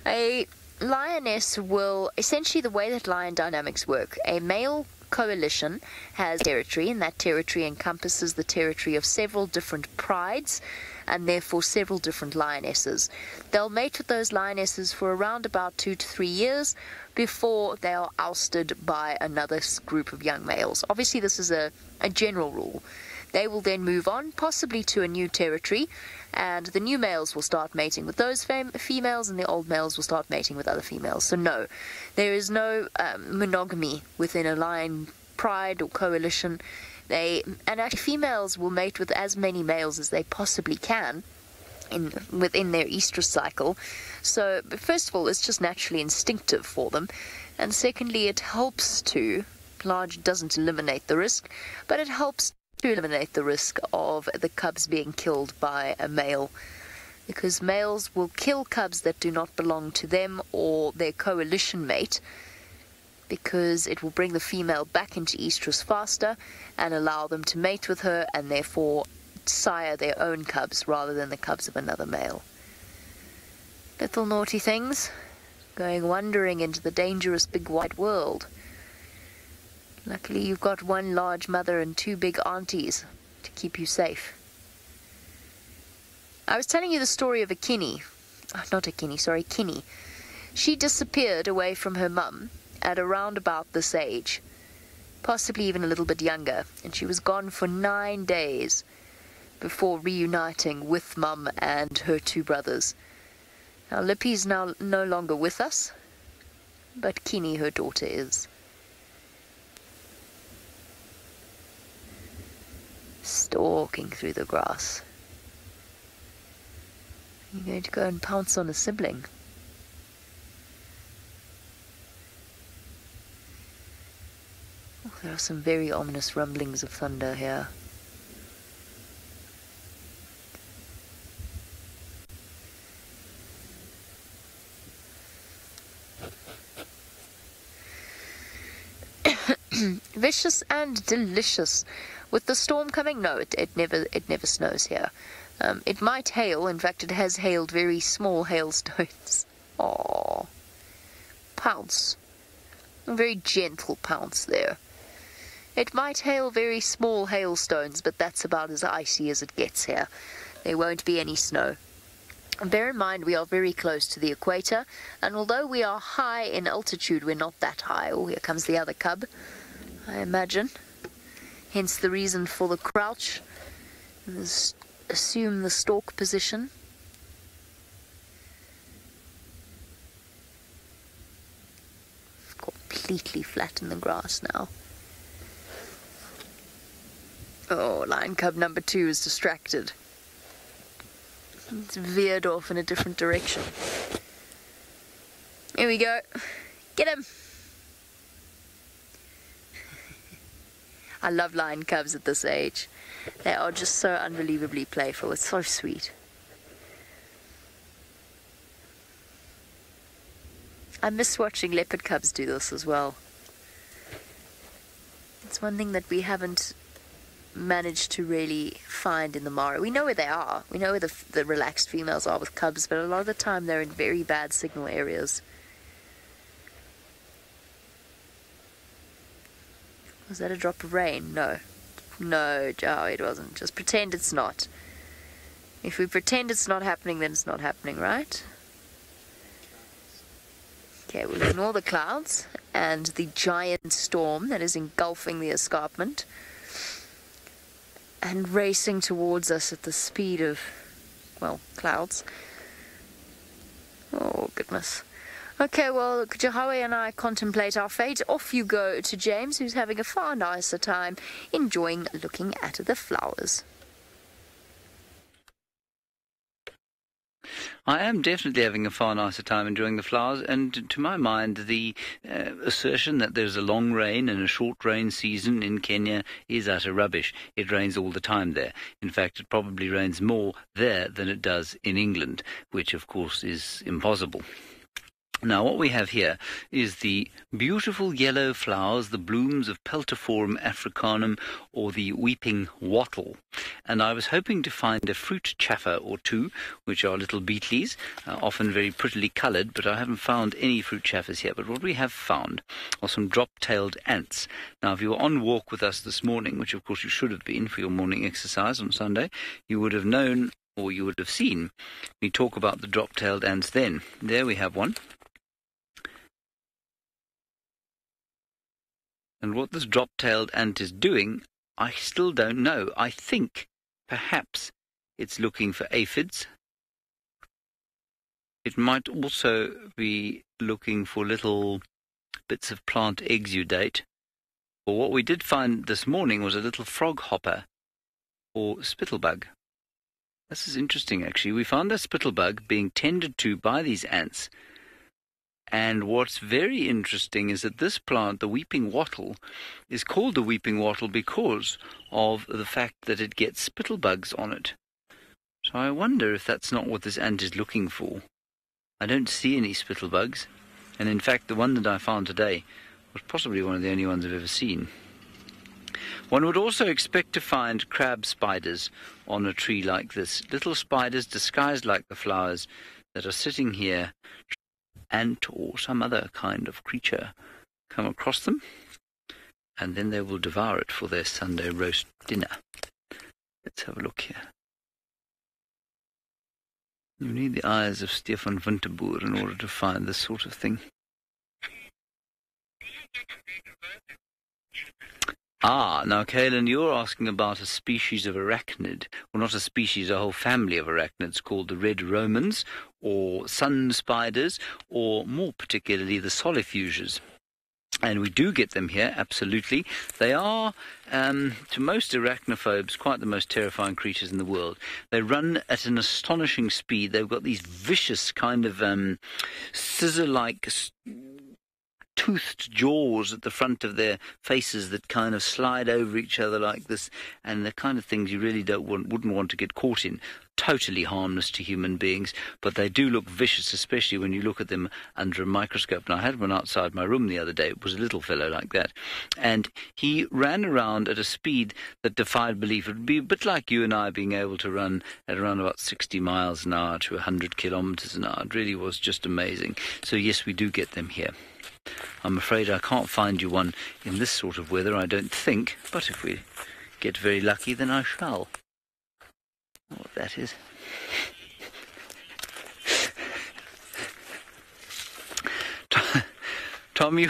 a lioness will, essentially the way that lion dynamics work, a male coalition has territory, and that territory encompasses the territory of several different prides and therefore several different lionesses. They'll mate with those lionesses for around about 2 to 3 years before they are ousted by another group of young males. Obviously this is a general rule. They will then move on, possibly to a new territory, and the new males will start mating with those females, and the old males will start mating with other females. So no, there is no monogamy within a lion pride or coalition. And actually females will mate with as many males as they possibly can within their estrus cycle. So first of all, it's just naturally instinctive for them, and secondly, it helps to, doesn't eliminate the risk, but it helps to eliminate the risk of the cubs being killed by a male, because males will kill cubs that do not belong to them or their coalition mate, because it will bring the female back into estrus faster and allow them to mate with her and therefore sire their own cubs rather than the cubs of another male. Little naughty things, going wandering into the dangerous big wide world. Luckily you've got one large mother and 2 big aunties to keep you safe. I was telling you the story of a kinnie. Kinnie. She disappeared away from her mum at around about this age, possibly even a little bit younger, and she was gone for 9 days before reuniting with mum and her 2 brothers. Now Lippy's now no longer with us, but Kinnie, her daughter, is. Stalking through the grass. You're going to go and pounce on a sibling. Oh, there are some very ominous rumblings of thunder here. Vicious and delicious. With the storm coming, no, it never snows here. It might hail. In fact, it has hailed very small hailstones. Aww. Pounce. A very gentle pounce there. It might hail very small hailstones, but that's about as icy as it gets here. There won't be any snow. And bear in mind, we are very close to the equator, and although we are high in altitude, we're not that high. Oh, here comes the other cub, I imagine. Hence the reason for the crouch. Assume the stalk position. Completely flat in the grass now. Oh, lion cub number 2 is distracted. It's veered off in a different direction. Here we go. Get him! I love lion cubs at this age. They are just so unbelievably playful. It's so sweet. I miss watching leopard cubs do this as well. It's one thing that we haven't managed to really find in the Mara. We know where they are. We know where the relaxed females are with cubs, but a lot of the time they're in very bad signal areas. Was that a drop of rain? No. No, Joe, it wasn't. Just pretend it's not. If we pretend it's not happening, then it's not happening, right? Okay, we'll ignore the clouds and the giant storm that is engulfing the escarpment and racing towards us at the speed of, well, clouds. Oh, goodness. Okay, well, Jahawe and I contemplate our fate. Off you go to James, who's having a far nicer time enjoying looking at the flowers. I am definitely having a far nicer time enjoying the flowers, and to my mind, the assertion that there's a long rain and a short rain season in Kenya is utter rubbish. It rains all the time there. In fact, it probably rains more there than it does in England, which of course is impossible. Now, what we have here is the beautiful yellow flowers, the blooms of Peltiforum africanum, or the weeping wattle. And I was hoping to find a fruit chaffer or two, which are little beetles, often very prettily coloured, but I haven't found any fruit chaffers here. But what we have found are some drop-tailed ants. Now, if you were on walk with us this morning, which of course you should have been for your morning exercise on Sunday, you would have known, or you would have seen, me talk about the drop-tailed ants then. There we have one. And what this drop-tailed ant is doing, I still don't know. I think perhaps it's looking for aphids. It might also be looking for little bits of plant exudate. Or what we did find this morning was a little frog hopper or spittlebug. This is interesting, actually. We found a spittlebug being tended to by these ants. And what's very interesting is that this plant, the weeping wattle, is called the weeping wattle because of the fact that it gets spittlebugs on it. So I wonder if that's not what this ant is looking for. I don't see any spittlebugs, and in fact the one that I found today was possibly one of the only ones I've ever seen. One would also expect to find crab spiders on a tree like this, little spiders disguised like the flowers that are sitting here. Ant or some other kind of creature come across them, and then they will devour it for their Sunday roast dinner. Let's have a look here. You need the eyes of Stefan Winterboer in order to find this sort of thing. Now, Kaylin, you're asking about a species of arachnid. Well, not a species, a whole family of arachnids called the red romans, or sun spiders, or more particularly the solifuges. And we do get them here, absolutely. They are, to most arachnophobes, quite the most terrifying creatures in the world. They run at an astonishing speed. They've got these vicious kind of scissor-like toothed jaws at the front of their faces that kind of slide over each other like this, and the kind of things you really wouldn't want to get caught in. Totally harmless to human beings, but they do look vicious, especially when you look at them under a microscope. And I had one outside my room the other day. It was a little fellow like that, and he ran around at a speed that defied belief. It would be a bit like you and I being able to run at around about 60 miles an hour to 100 kilometers an hour. It really was just amazing. So yes, we do get them here. I'm afraid I can't find you one in this sort of weather, I don't think, but if we get very lucky, then I shall. What that is. Tom, you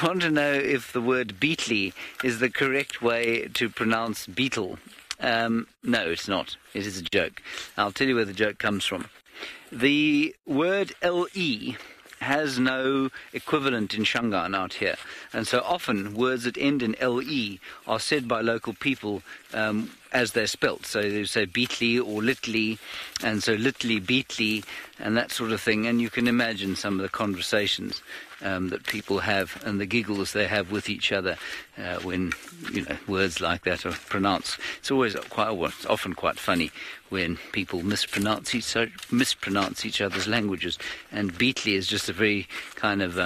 want to know if the word beetle is the correct way to pronounce beetle? No, it's not. It is a joke. I'll tell you where the joke comes from. The word LE has no equivalent in Shangaan out here, and so often words that end in LE are said by local people as they're spelt. So they say beetly or litly, and so litly, beetly, and that sort of thing. And you can imagine some of the conversations that people have and the giggles they have with each other when words like that are pronounced. It's often quite funny when people mispronounce each other's languages. And beetly is just a very kind of,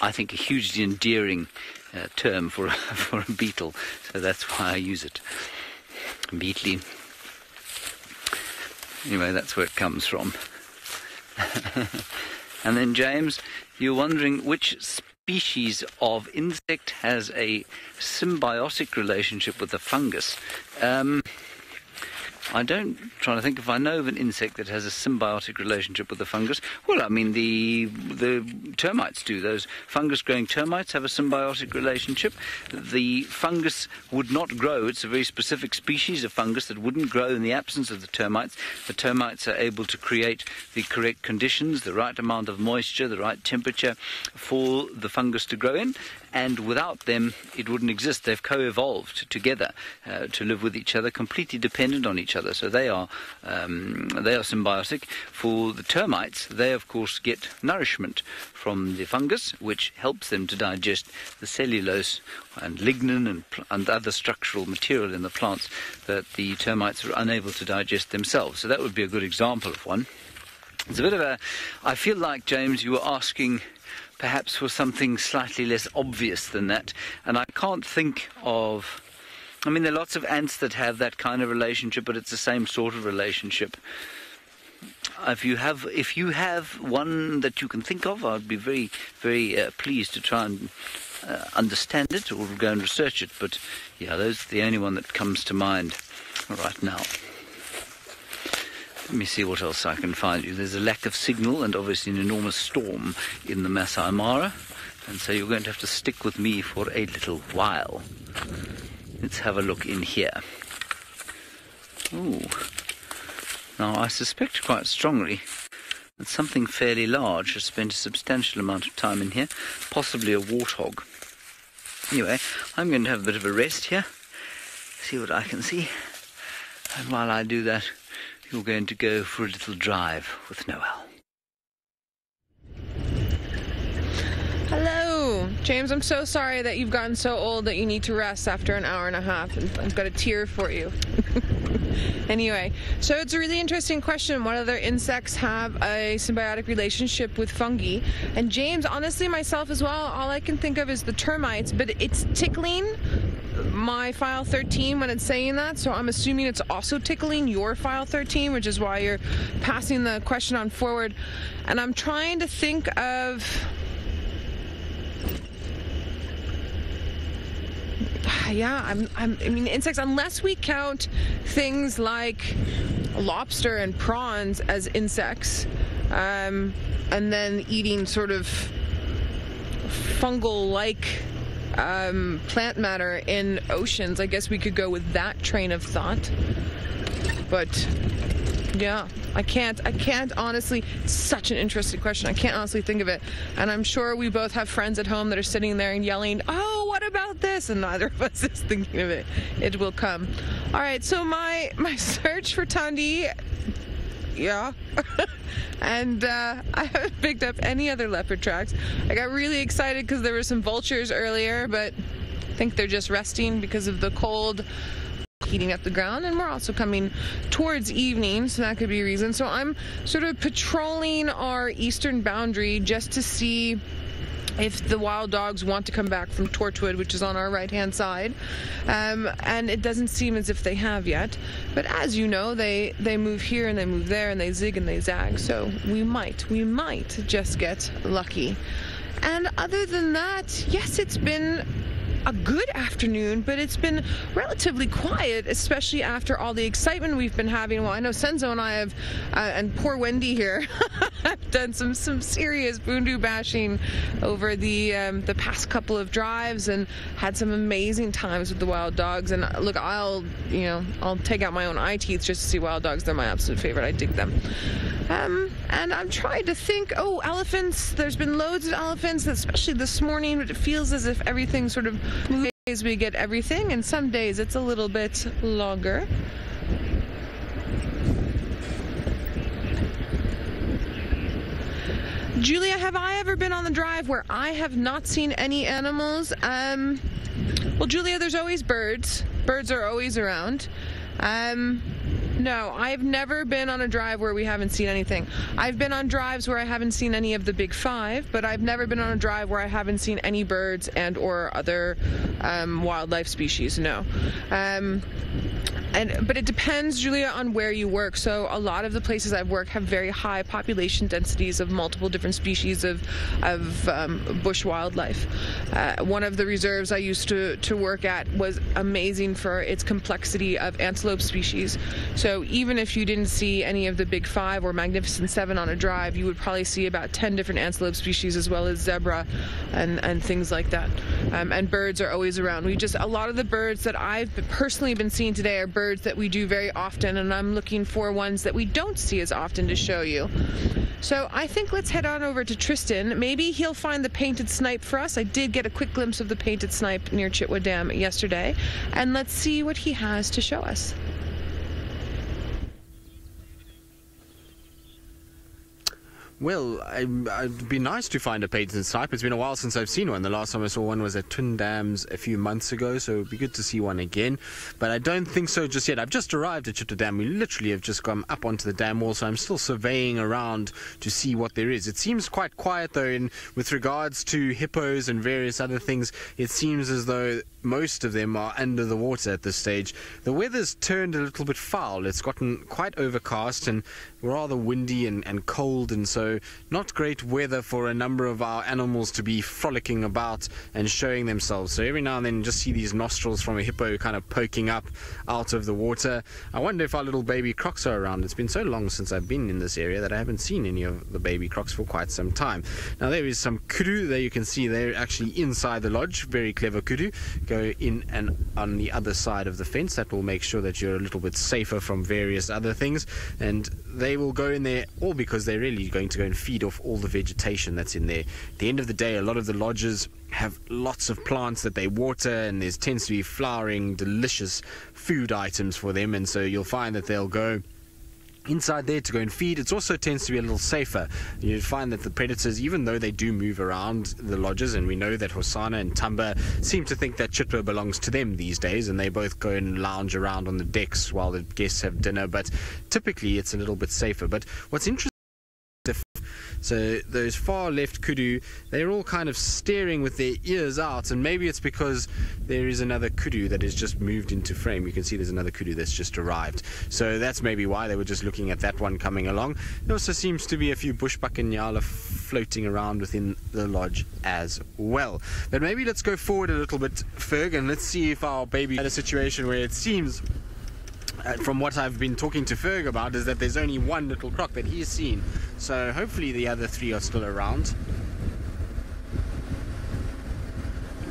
I think, a hugely endearing term for a beetle. So that's why I use it. Beetly. Anyway, that's where it comes from. And then, James, you're wondering which species of insect has a symbiotic relationship with a fungus. I'm trying to think if I know of an insect that has a symbiotic relationship with the fungus. Well, I mean, the termites do. Those fungus-growing termites have a symbiotic relationship. The fungus would not grow. It's a very specific species of fungus that wouldn't grow in the absence of the termites. The termites are able to create the correct conditions, the right amount of moisture, the right temperature for the fungus to grow in. and without them it wouldn't exist. They've co-evolved together to live with each other, completely dependent on each other. So they are symbiotic. For the termites, they of course get nourishment from the fungus, which helps them to digest the cellulose and lignin and other structural material in the plants that the termites are unable to digest themselves. So that would be a good example of one. It's a bit of a... I feel like, James, you were asking perhaps for something slightly less obvious than that, and I can't think of... I mean, there are lots of ants that have that kind of relationship, but it's the same sort of relationship. If you have one that you can think of, I'd be very, very pleased to try and understand it or go and research it. But yeah, those are the only one that comes to mind right now. Let me see what else I can find you. There's a lack of signal and obviously an enormous storm in the Maasai Mara, and so you're going to have to stick with me for a little while. Let's have a look in here. Ooh. Now, I suspect quite strongly that something fairly large has spent a substantial amount of time in here, possibly a warthog. Anyway, I'm going to have a bit of a rest here, see what I can see, and while I do that, you're going to go for a little drive with Noel. Hello, James. I'm so sorry that you've gotten so old that you need to rest after an hour and a half. And I've got a tear for you. Anyway, so it's a really interesting question. What other insects have a symbiotic relationship with fungi? And James, honestly, myself as well, all I can think of is the termites, but it's tickling my file 13 when it's saying that, so I'm assuming it's also tickling your file 13, which is why you're passing the question on forward. And I'm trying to think of... Yeah, I mean, insects, unless we count things like lobster and prawns as insects, and then eating sort of fungal-like plant matter in oceans, I guess we could go with that train of thought. But yeah, I can't honestly, it's such an interesting question. I can't honestly think of it. And I'm sure we both have friends at home that are sitting there and yelling, oh, what about this? And neither of us is thinking of it. It will come. All right, so my search for Tandi, yeah. And I haven't picked up any other leopard tracks. I got really excited because there were some vultures earlier, but I think they're just resting because of the cold heating up the ground, and we're also coming towards evening, so that could be a reason. So I'm sort of patrolling our eastern boundary just to see if the wild dogs want to come back from Torchwood, which is on our right-hand side, and it doesn't seem as if they have yet. But as you know, they move here and they move there and they zig and they zag, so we might just get lucky. And other than that, yes, it's been a good afternoon, but it's been relatively quiet, especially after all the excitement we've been having. Well, I know Senzo and I have, and poor Wendy here, have done some serious boondu bashing over the past couple of drives and had some amazing times with the wild dogs. And look, I'll take out my own eye teeth just to see wild dogs. They're my absolute favorite. I dig them. And I'm trying to think, elephants. There's been loads of elephants, especially this morning, but it feels as if everything sort of moves. Days we get everything, and some days it's a little bit longer. Julia, have I ever been on the drive where I have not seen any animals? Well, Julia, there's always birds. Birds are always around. No, I've never been on a drive where we haven't seen anything. I've been on drives where I haven't seen any of the big five, but I've never been on a drive where I haven't seen any birds and or other wildlife species, no. But it depends, Julia, on where you work. So a lot of the places I've worked have very high population densities of multiple different species of bush wildlife. One of the reserves I used to work at was amazing for its complexity of antelope species. So even if you didn't see any of the big five or magnificent seven on a drive, you would probably see about 10 different antelope species, as well as zebra and things like that. And birds are always around. A lot of the birds that I've personally been seeing today are birds birds that we do very often, and I'm looking for ones that we don't see as often to show you. So I think let's head on over to Tristan. Maybe he'll find the painted snipe for us. I did get a quick glimpse of the painted snipe near Chitwa Dam yesterday, and let's see what he has to show us. Well, it'd be nice to find a painted snipe. It's been a while since I've seen one. The last time I saw one was at Twin Dams a few months ago, so it'd be good to see one again. But I don't think so just yet. I've just arrived at Chitwa Dam. We literally have just come up onto the dam wall, so I'm still surveying around to see what there is. It seems quite quiet, though, with regards to hippos and various other things. It seems as though most of them are under the water at this stage. The weather's turned a little bit foul. It's gotten quite overcast and rather windy and cold, and so not great weather for a number of our animals to be frolicking about and showing themselves. So every now and then you just see these nostrils from a hippo kind of poking up out of the water. I wonder if our little baby crocs are around. It's been so long since I've been in this area that I haven't seen any of the baby crocs for quite some time. Now there is some kudu. There you can see they're actually inside the lodge. Very clever kudu. Go in and on the other side of the fence. That will make sure that you're a little bit safer from various other things, and they will go in there all because they're really going to go and feed off all the vegetation that's in there. At the end of the day, a lot of the lodges have lots of plants that they water, and there tends to be flowering, delicious food items for them, and so you'll find that they'll go inside there to go and feed. It also tends to be a little safer. You find that the predators, even though they do move around the lodges, and we know that Hosana and Tamba seem to think that Chitwa belongs to them these days, and they both go and lounge around on the decks while the guests have dinner, but typically it's a little bit safer. But what's interesting, so those far left kudu, they're all kind of staring with their ears out, and maybe it's because there is another kudu that has just moved into frame. You can see there's another kudu that's just arrived, so that's maybe why they were just looking at that one coming along. There also seems to be a few bushbuck and nyala floating around within the lodge as well. But maybe let's go forward a little bit, Ferg, and let's see if our baby had a situation where it seems, from what I've been talking to Ferg about, is that there's only one little croc that he's seen. So hopefully the other three are still around.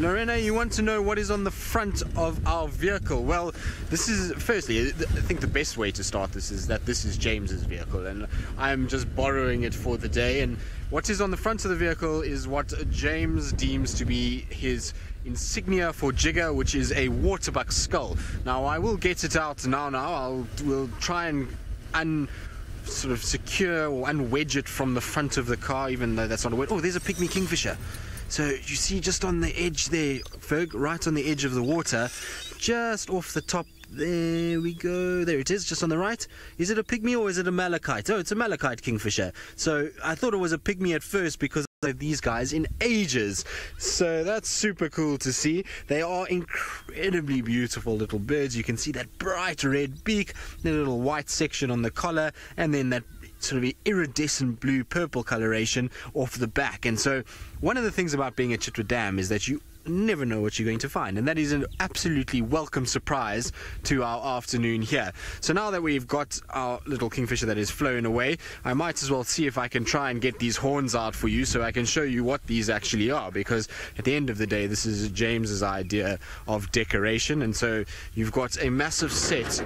Lorena, you want to know what is on the front of our vehicle? Well, this is, firstly, I think the best way to start this is that this is James's vehicle, and I'm just borrowing it for the day. And what is on the front of the vehicle is what James deems to be his insignia for Jigger, which is a waterbuck skull. Now, I will get it out now. We'll try and sort of secure or unwedge it from the front of the car, even though that's not a word. Oh, there's a pygmy kingfisher. So you see just on the edge there, Ferg, right on the edge of the water, just off the top, there we go, there it is, just on the right. Is it a pygmy or is it a malachite? Oh, it's a malachite kingfisher. So I thought it was a pygmy at first because of these guys in ages. So that's super cool to see. They are incredibly beautiful little birds. You can see that bright red beak, the little white section on the collar, and then that sort of iridescent blue purple coloration off the back. And so one of the things about being at Chitwa Dam is that you never know what you're going to find, and that is an absolutely welcome surprise to our afternoon here. So now that we've got our little kingfisher that is flown away, I might as well see if I can try and get these horns out for you so I can show you what these actually are, because at the end of the day this is James's idea of decoration. And so you've got a massive set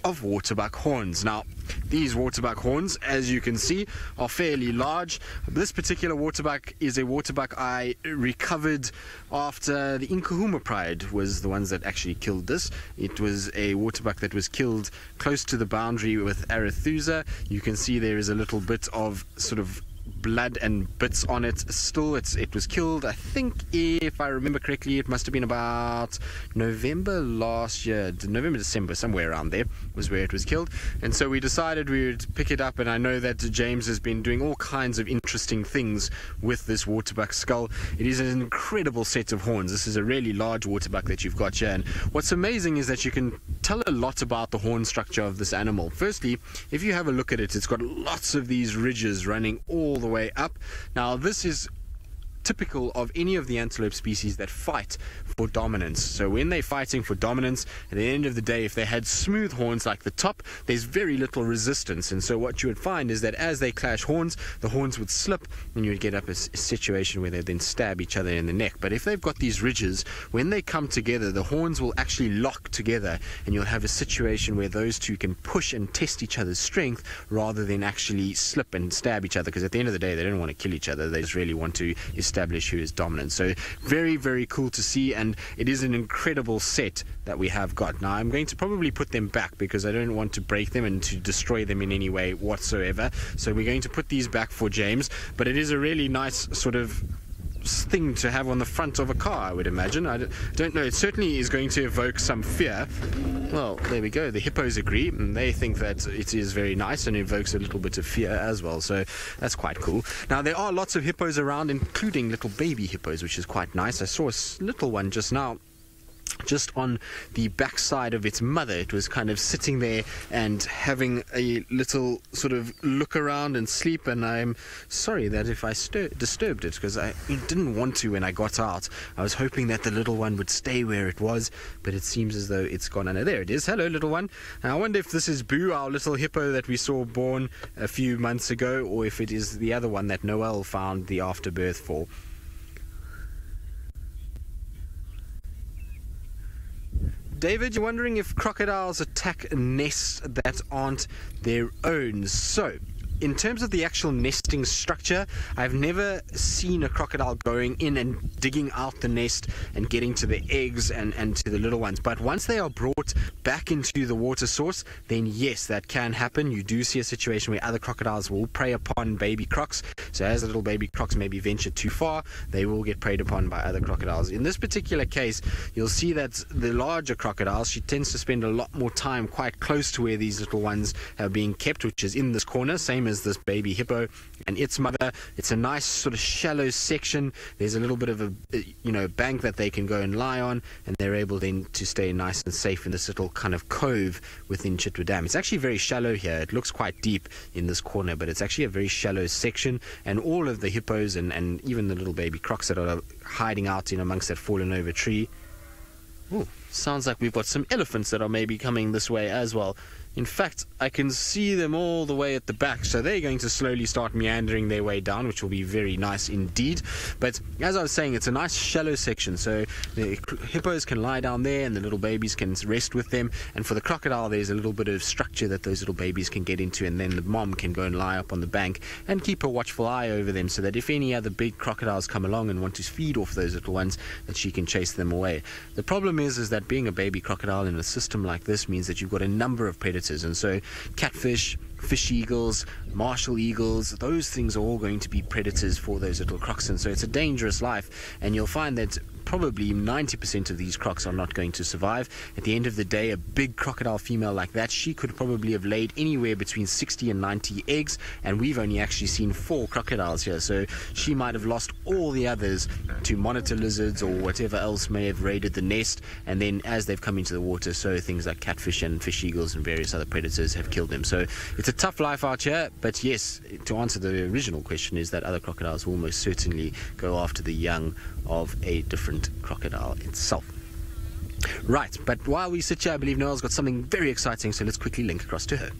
of waterbuck horns. Now these waterbuck horns, as you can see, are fairly large. This particular waterbuck is a waterbuck I recovered after the Inkahuma Pride was the ones that actually killed this. It was a waterbuck that was killed close to the boundary with Arethusa. You can see there is a little bit of sort of blood and bits on it still. It was killed, I think, if I remember correctly, it must have been about November last year, November, December, somewhere around there was where it was killed. And so we decided we would pick it up, and I know that James has been doing all kinds of interesting things with this waterbuck skull. It is an incredible set of horns. This is a really large waterbuck that you've got here, and what's amazing is that you can tell a lot about the horn structure of this animal. Firstly, if you have a look at it, it's got lots of these ridges running all the way up. Now this is typical of any of the antelope species that fight for dominance. So when they're fighting for dominance, at the end of the day, if they had smooth horns like the top, there's very little resistance. And so what you would find is that as they clash horns, the horns would slip and you would get up a situation where they then stab each other in the neck. But if they've got these ridges, when they come together, the horns will actually lock together and you'll have a situation where those two can push and test each other's strength rather than actually slip and stab each other, because at the end of the day, they don't want to kill each other. They just really want to establish who is dominant. So very, very cool to see, and it is an incredible set that we have got. Now I'm going to probably put them back because I don't want to break them and to destroy them in any way whatsoever. So we're going to put these back for James, but it is a really nice sort of thing to have on the front of a car, I would imagine. I don't know, it certainly is going to evoke some fear. Well, there we go, the hippos agree and they think that it is very nice and evokes a little bit of fear as well, so that's quite cool. Now there are lots of hippos around, including little baby hippos, which is quite nice. I saw a little one just now, just on the backside of its mother. It was kind of sitting there and having a little sort of look around and sleep, and I'm sorry that if I disturbed it, because I didn't want to when I got out. I was hoping that the little one would stay where it was, but it seems as though it's gone under. There it is. Hello, little one. Now I wonder if this is Boo, our little hippo that we saw born a few months ago, or if it is the other one that Noel found the afterbirth for. David, you're wondering if crocodiles attack nests that aren't their own. So, in terms of the actual nesting structure, I've never seen a crocodile going in and digging out the nest and getting to the eggs and to the little ones. But once they are brought back into the water source, then yes, that can happen. You do see a situation where other crocodiles will prey upon baby crocs. So as the little baby crocs maybe venture too far, they will get preyed upon by other crocodiles. In this particular case, you'll see that the larger crocodiles, she tends to spend a lot more time quite close to where these little ones are being kept, which is in this corner, same as this baby hippo and its mother. It's a nice sort of shallow section. There's a little bit of a bank that they can go and lie on, and they're able then to stay nice and safe in this little kind of cove within Chitwa Dam. It's actually very shallow here. It looks quite deep in this corner, but it's actually a very shallow section, and all of the hippos and even the little baby crocs that are hiding out in amongst that fallen over tree. Ooh, sounds like we've got some elephants that are maybe coming this way as well. In fact, I can see them all the way at the back, so they're going to slowly start meandering their way down, which will be very nice indeed. But as I was saying, it's a nice shallow section, so the hippos can lie down there and the little babies can rest with them, and for the crocodile there's a little bit of structure that those little babies can get into, and then the mom can go and lie up on the bank and keep a watchful eye over them, so that if any other big crocodiles come along and want to feed off those little ones, that she can chase them away. The problem is that being a baby crocodile in a system like this means that you've got a number of predators, and so catfish, fish eagles, martial eagles, those things are all going to be predators for those little crocs, and so it's a dangerous life, and you'll find that probably 90% of these crocs are not going to survive. At the end of the day, a big crocodile female like that, she could probably have laid anywhere between 60 and 90 eggs, and we've only actually seen 4 crocodiles here, so she might have lost all the others to monitor lizards or whatever else may have raided the nest, and then as they've come into the water, so things like catfish and fish eagles and various other predators have killed them. So it's a tough life out here, but yes, to answer the original question, is that other crocodiles will most certainly go after the young of a different crocodile itself. Right, but while we sit here, I believe Noel's got something very exciting, so let's quickly link across to her.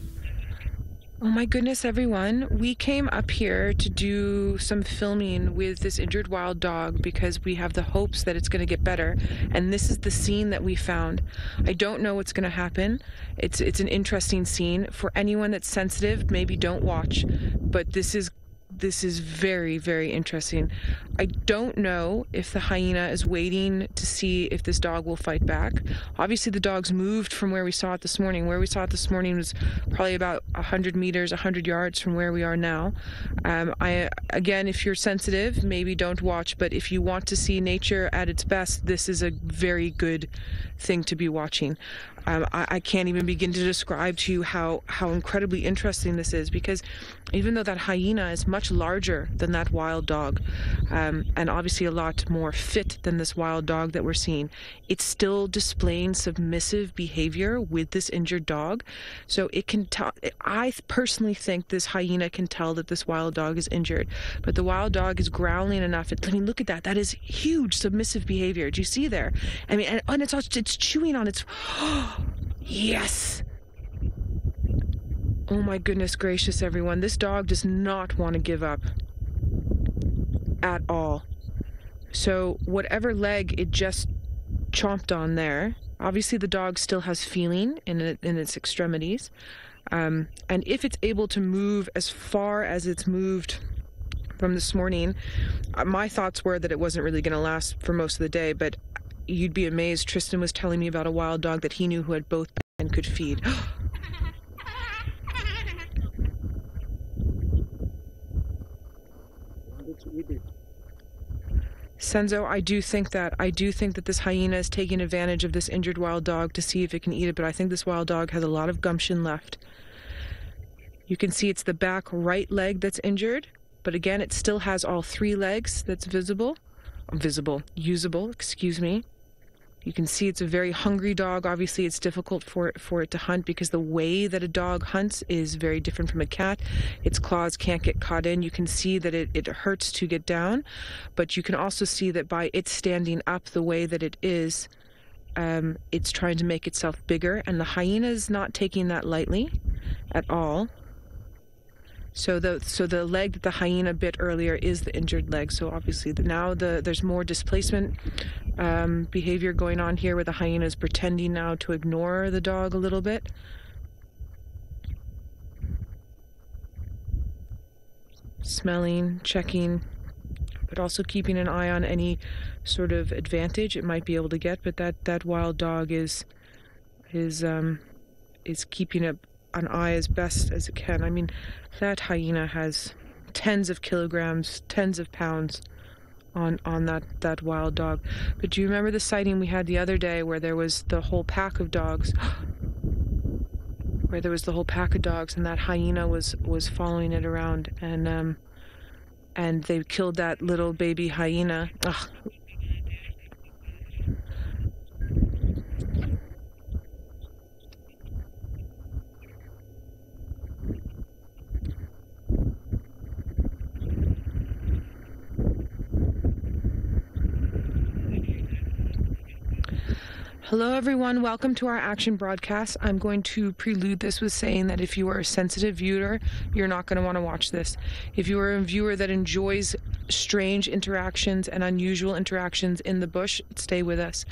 Oh my goodness, everyone. We came up here to do some filming with this injured wild dog because we have the hopes that it's going to get better, and this is the scene that we found. I don't know what's going to happen. It's an interesting scene. For anyone that's sensitive, maybe don't watch, but this is very, very interesting. I don't know if the hyena is waiting to see if this dog will fight back. Obviously, the dog's moved from where we saw it this morning. Where we saw it this morning was probably about 100 meters, 100 yards from where we are now. Again, if you're sensitive, maybe don't watch, but if you want to see nature at its best, this is a very good thing to be watching. I can't even begin to describe to you how incredibly interesting this is, because even though that hyena is much larger than that wild dog, and obviously a lot more fit than this wild dog that we're seeing. It's still displaying submissive behavior with this injured dog. So it can tell, I personally think this hyena can tell that this wild dog is injured, but the wild dog is growling enough. I mean, look at that. That is huge submissive behavior. Do you see there? I mean, and it's chewing on its, yes. Oh my goodness gracious, everyone. This dog does not want to give up at all. So whatever leg it just chomped on there, obviously the dog still has feeling in its extremities. And if it's able to move as far as it's moved from this morning, my thoughts were that it wasn't really going to last for most of the day, but you'd be amazed. Tristan was telling me about a wild dog that he knew who had both and could feed. Senzo, I do think that this hyena is taking advantage of this injured wild dog to see if it can eat it, but I think this wild dog has a lot of gumption left. You can see it's the back right leg that's injured, but again, it still has all three legs that's usable, excuse me. You can see it's a very hungry dog. Obviously, it's difficult for it to hunt because the way that a dog hunts is very different from a cat. Its claws can't get caught in. You can see that it hurts to get down, but you can also see that by it standing up the way that it is, it's trying to make itself bigger, and the hyena is not taking that lightly at all. So the leg that the hyena bit earlier is the injured leg. So obviously now there's more displacement behavior going on here, where the hyena is pretending now to ignore the dog a little bit. Smelling, checking, but also keeping an eye on any sort of advantage it might be able to get. But that wild dog is keeping an eye as best as it can. I mean, that hyena has tens of kilograms, tens of pounds on that wild dog. But do you remember the sighting we had the other day where there was the whole pack of dogs? And that hyena was following it around, and they killed that little baby hyena. Ugh. Hello everyone, welcome to our action broadcast. I'm going to prelude this with saying that if you are a sensitive viewer, you're not going to want to watch this. If you are a viewer that enjoys strange interactions and unusual interactions in the bush, stay with us.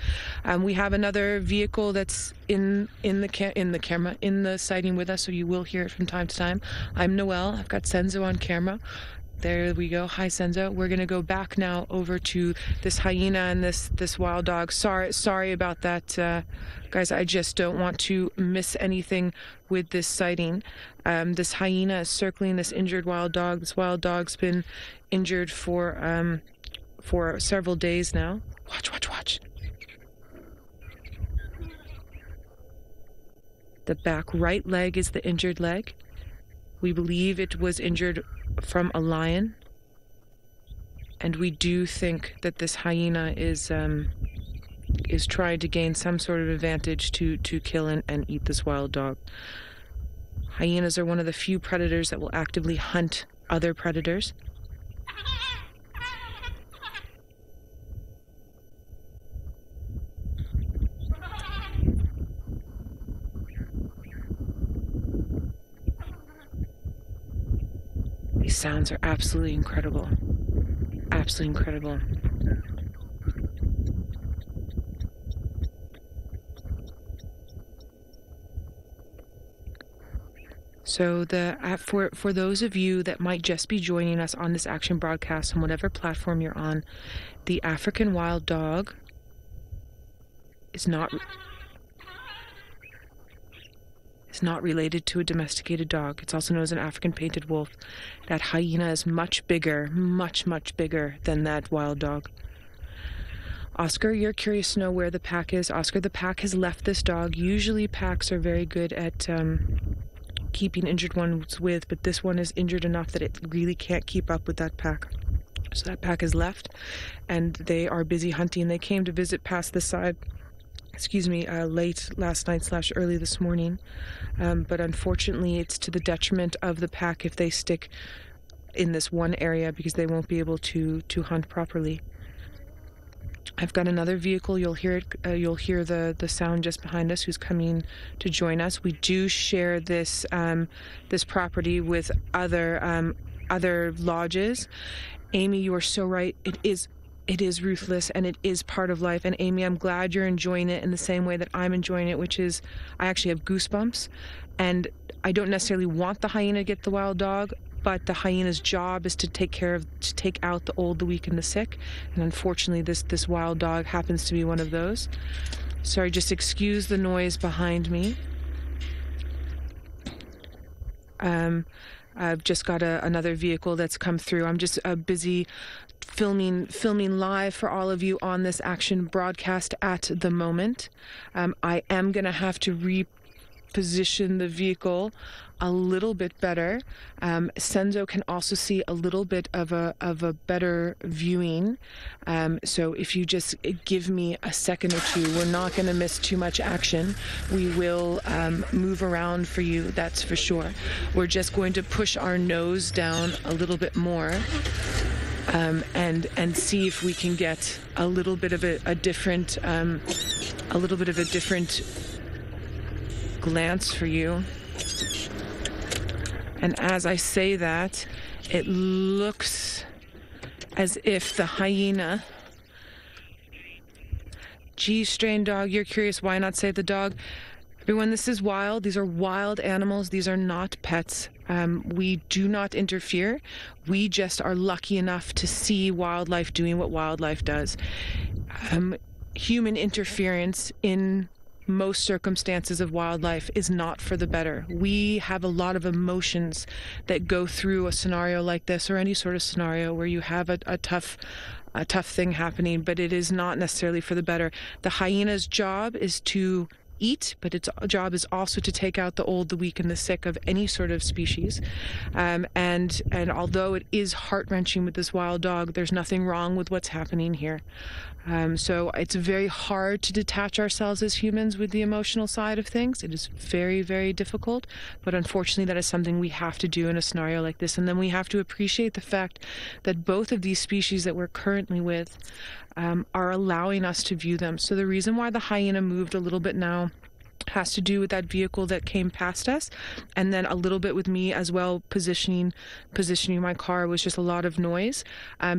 We have another vehicle that's in the sighting with us, so you will hear it from time to time. I'm Noelle. I've got Senzo on camera. There we go. Hi, Senzo. We're going to go back now over to this hyena and this wild dog. Sorry about that, guys. I just don't want to miss anything with this sighting. This hyena is circling this injured wild dog. This wild dog's been injured for several days now. Watch. The back right leg is the injured leg. We believe it was injured from a lion, and we do think that this hyena is trying to gain some sort of advantage to kill and eat this wild dog. Hyenas are one of the few predators that will actively hunt other predators. These sounds are absolutely incredible. Absolutely incredible. So for those of you that might just be joining us on this action broadcast on whatever platform you're on, the African wild dog is not related to a domesticated dog. It's also known as an African painted wolf. That hyena is much bigger, much bigger than that wild dog. Oscar, you're curious to know where the pack is. Oscar, the pack has left this dog. Usually packs are very good at keeping injured ones with, but this one is injured enough that it really can't keep up with that pack. So that pack is left, and they are busy hunting. They came to visit past this side, late last night / early this morning. But unfortunately, it's to the detriment of the pack if they stick in this one area, because they won't be able to hunt properly. I've got another vehicle. You'll hear it. You'll hear the sound just behind us, who's coming to join us. We do share this this property with other lodges. Amy, you are so right. It is ruthless, and it is part of life. And Amy, I'm glad you're enjoying it in the same way that I'm enjoying it, which is I actually have goosebumps. And I don't necessarily want the hyena to get the wild dog, but the hyena's job is to take out the old, the weak, and the sick. And unfortunately, this wild dog happens to be one of those. Sorry, just excuse the noise behind me. I've just got another vehicle that's come through. I'm just busy filming live for all of you on this action broadcast at the moment. I am going to have to reposition the vehicle a little bit better. Senzo can also see a little bit of a better viewing. So if you just give me a second or two, we're not going to miss too much action. We will move around for you, that's for sure. We're just going to push our nose down a little bit more. And see if we can get a little bit of a different glance for you. And as I say that, it looks as if the hyena... Gee, strained dog, you're curious, why not say the dog? Everyone, this is wild. These are wild animals. These are not pets. We do not interfere. We just are lucky enough to see wildlife doing what wildlife does. Human interference in most circumstances of wildlife is not for the better. We have a lot of emotions that go through a scenario like this, or any sort of scenario where you have a tough thing happening, but it is not necessarily for the better. The hyena's job is to eat, but its job is also to take out the old, the weak, and the sick of any sort of species. And although it is heart-wrenching with this wild dog, there's nothing wrong with what's happening here. So it's very hard to detach ourselves as humans with the emotional side of things. It is very, very difficult, but unfortunately that is something we have to do in a scenario like this. And then we have to appreciate the fact that both of these species that we're currently with are allowing us to view them. So the reason why the hyena moved a little bit now has to do with that vehicle that came past us, and then a little bit with me as well, positioning my car was just a lot of noise.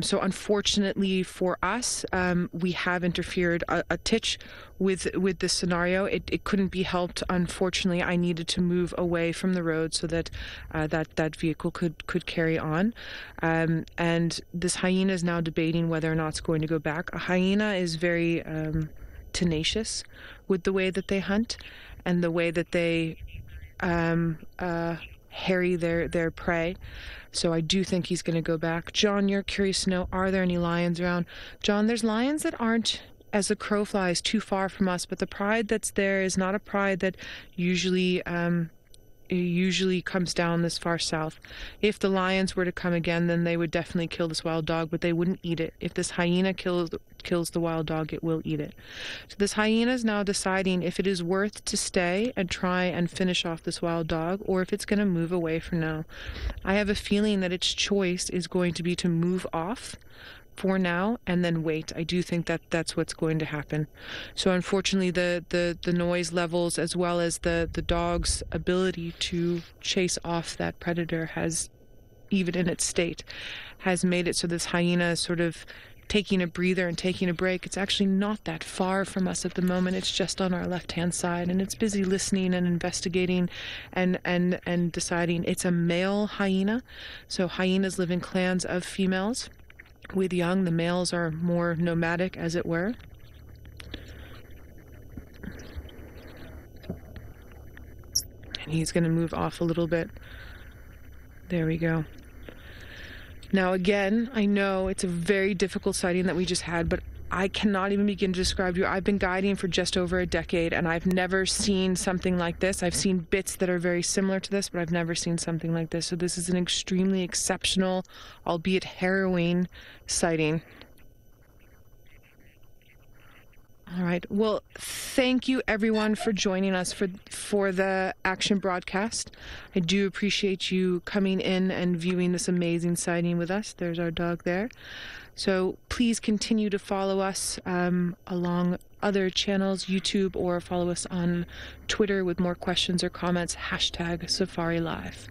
So unfortunately for us, we have interfered a titch with this scenario. It couldn't be helped. Unfortunately, I needed to move away from the road so that that vehicle could carry on. And this hyena is now debating whether or not it's going to go back. A hyena is very tenacious with the way that they hunt and the way that they harry their prey. So I do think he's going to go back. John, you're curious to know, are there any lions around? John, there's lions that aren't, as the crow flies, too far from us, but the pride that's there is not a pride that usually comes down this far south. If the lions were to come again, then they would definitely kill this wild dog, but they wouldn't eat it. If this hyena kills the wild dog, it will eat it. So this hyena is now deciding if it is worth to stay and try and finish off this wild dog, or if it's going to move away for now. I have a feeling that its choice is going to be to move off for now and then wait. I do think that that's what's going to happen. So unfortunately the noise levels, as well as the dog's ability to chase off that predator, has, even in its state, has made it so this hyena is sort of taking a breather and taking a break. It's actually not that far from us at the moment. It's just on our left-hand side, and it's busy listening and investigating and deciding. It's a male hyena. So hyenas live in clans of females with young. The males are more nomadic, as it were. And he's going to move off a little bit. There we go. Now again, I know it's a very difficult sighting that we just had, but I cannot even begin to describe to you. I've been guiding for just over a decade, and I've never seen something like this. I've seen bits that are very similar to this, but I've never seen something like this. So this is an extremely exceptional, albeit harrowing, sighting. All right. Well, thank you everyone for joining us for the action broadcast. I do appreciate you coming in and viewing this amazing sighting with us. There's our dog there. So please continue to follow us along other channels, YouTube, or follow us on Twitter with more questions or comments, #SafariLive.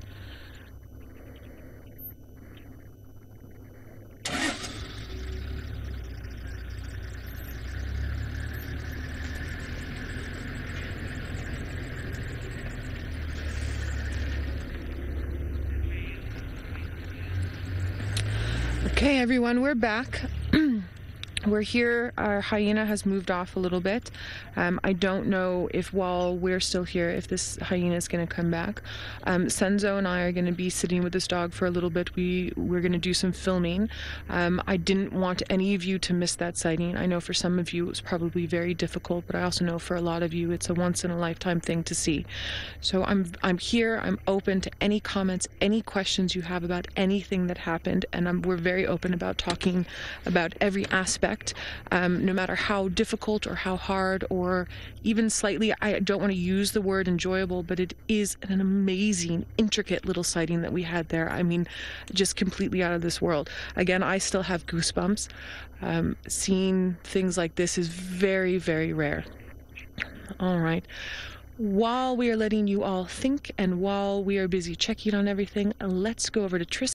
Okay, everyone, we're back. We're here. Our hyena has moved off a little bit. I don't know if while we're still here, if this hyena is going to come back. Senzo and I are going to be sitting with this dog for a little bit. We're going to do some filming. I didn't want any of you to miss that sighting. I know for some of you it was probably very difficult, but I also know for a lot of you it's a once-in-a-lifetime thing to see. So I'm here. I'm open to any comments, any questions you have about anything that happened, and we're very open about talking about every aspect. No matter how difficult or how hard or even slightly, I don't want to use the word enjoyable, but it is an amazing, intricate little sighting that we had there. I mean, just completely out of this world. Again, I still have goosebumps. Seeing things like this is very, very rare. All right. While we are letting you all think and while we are busy checking on everything, let's go over to Tris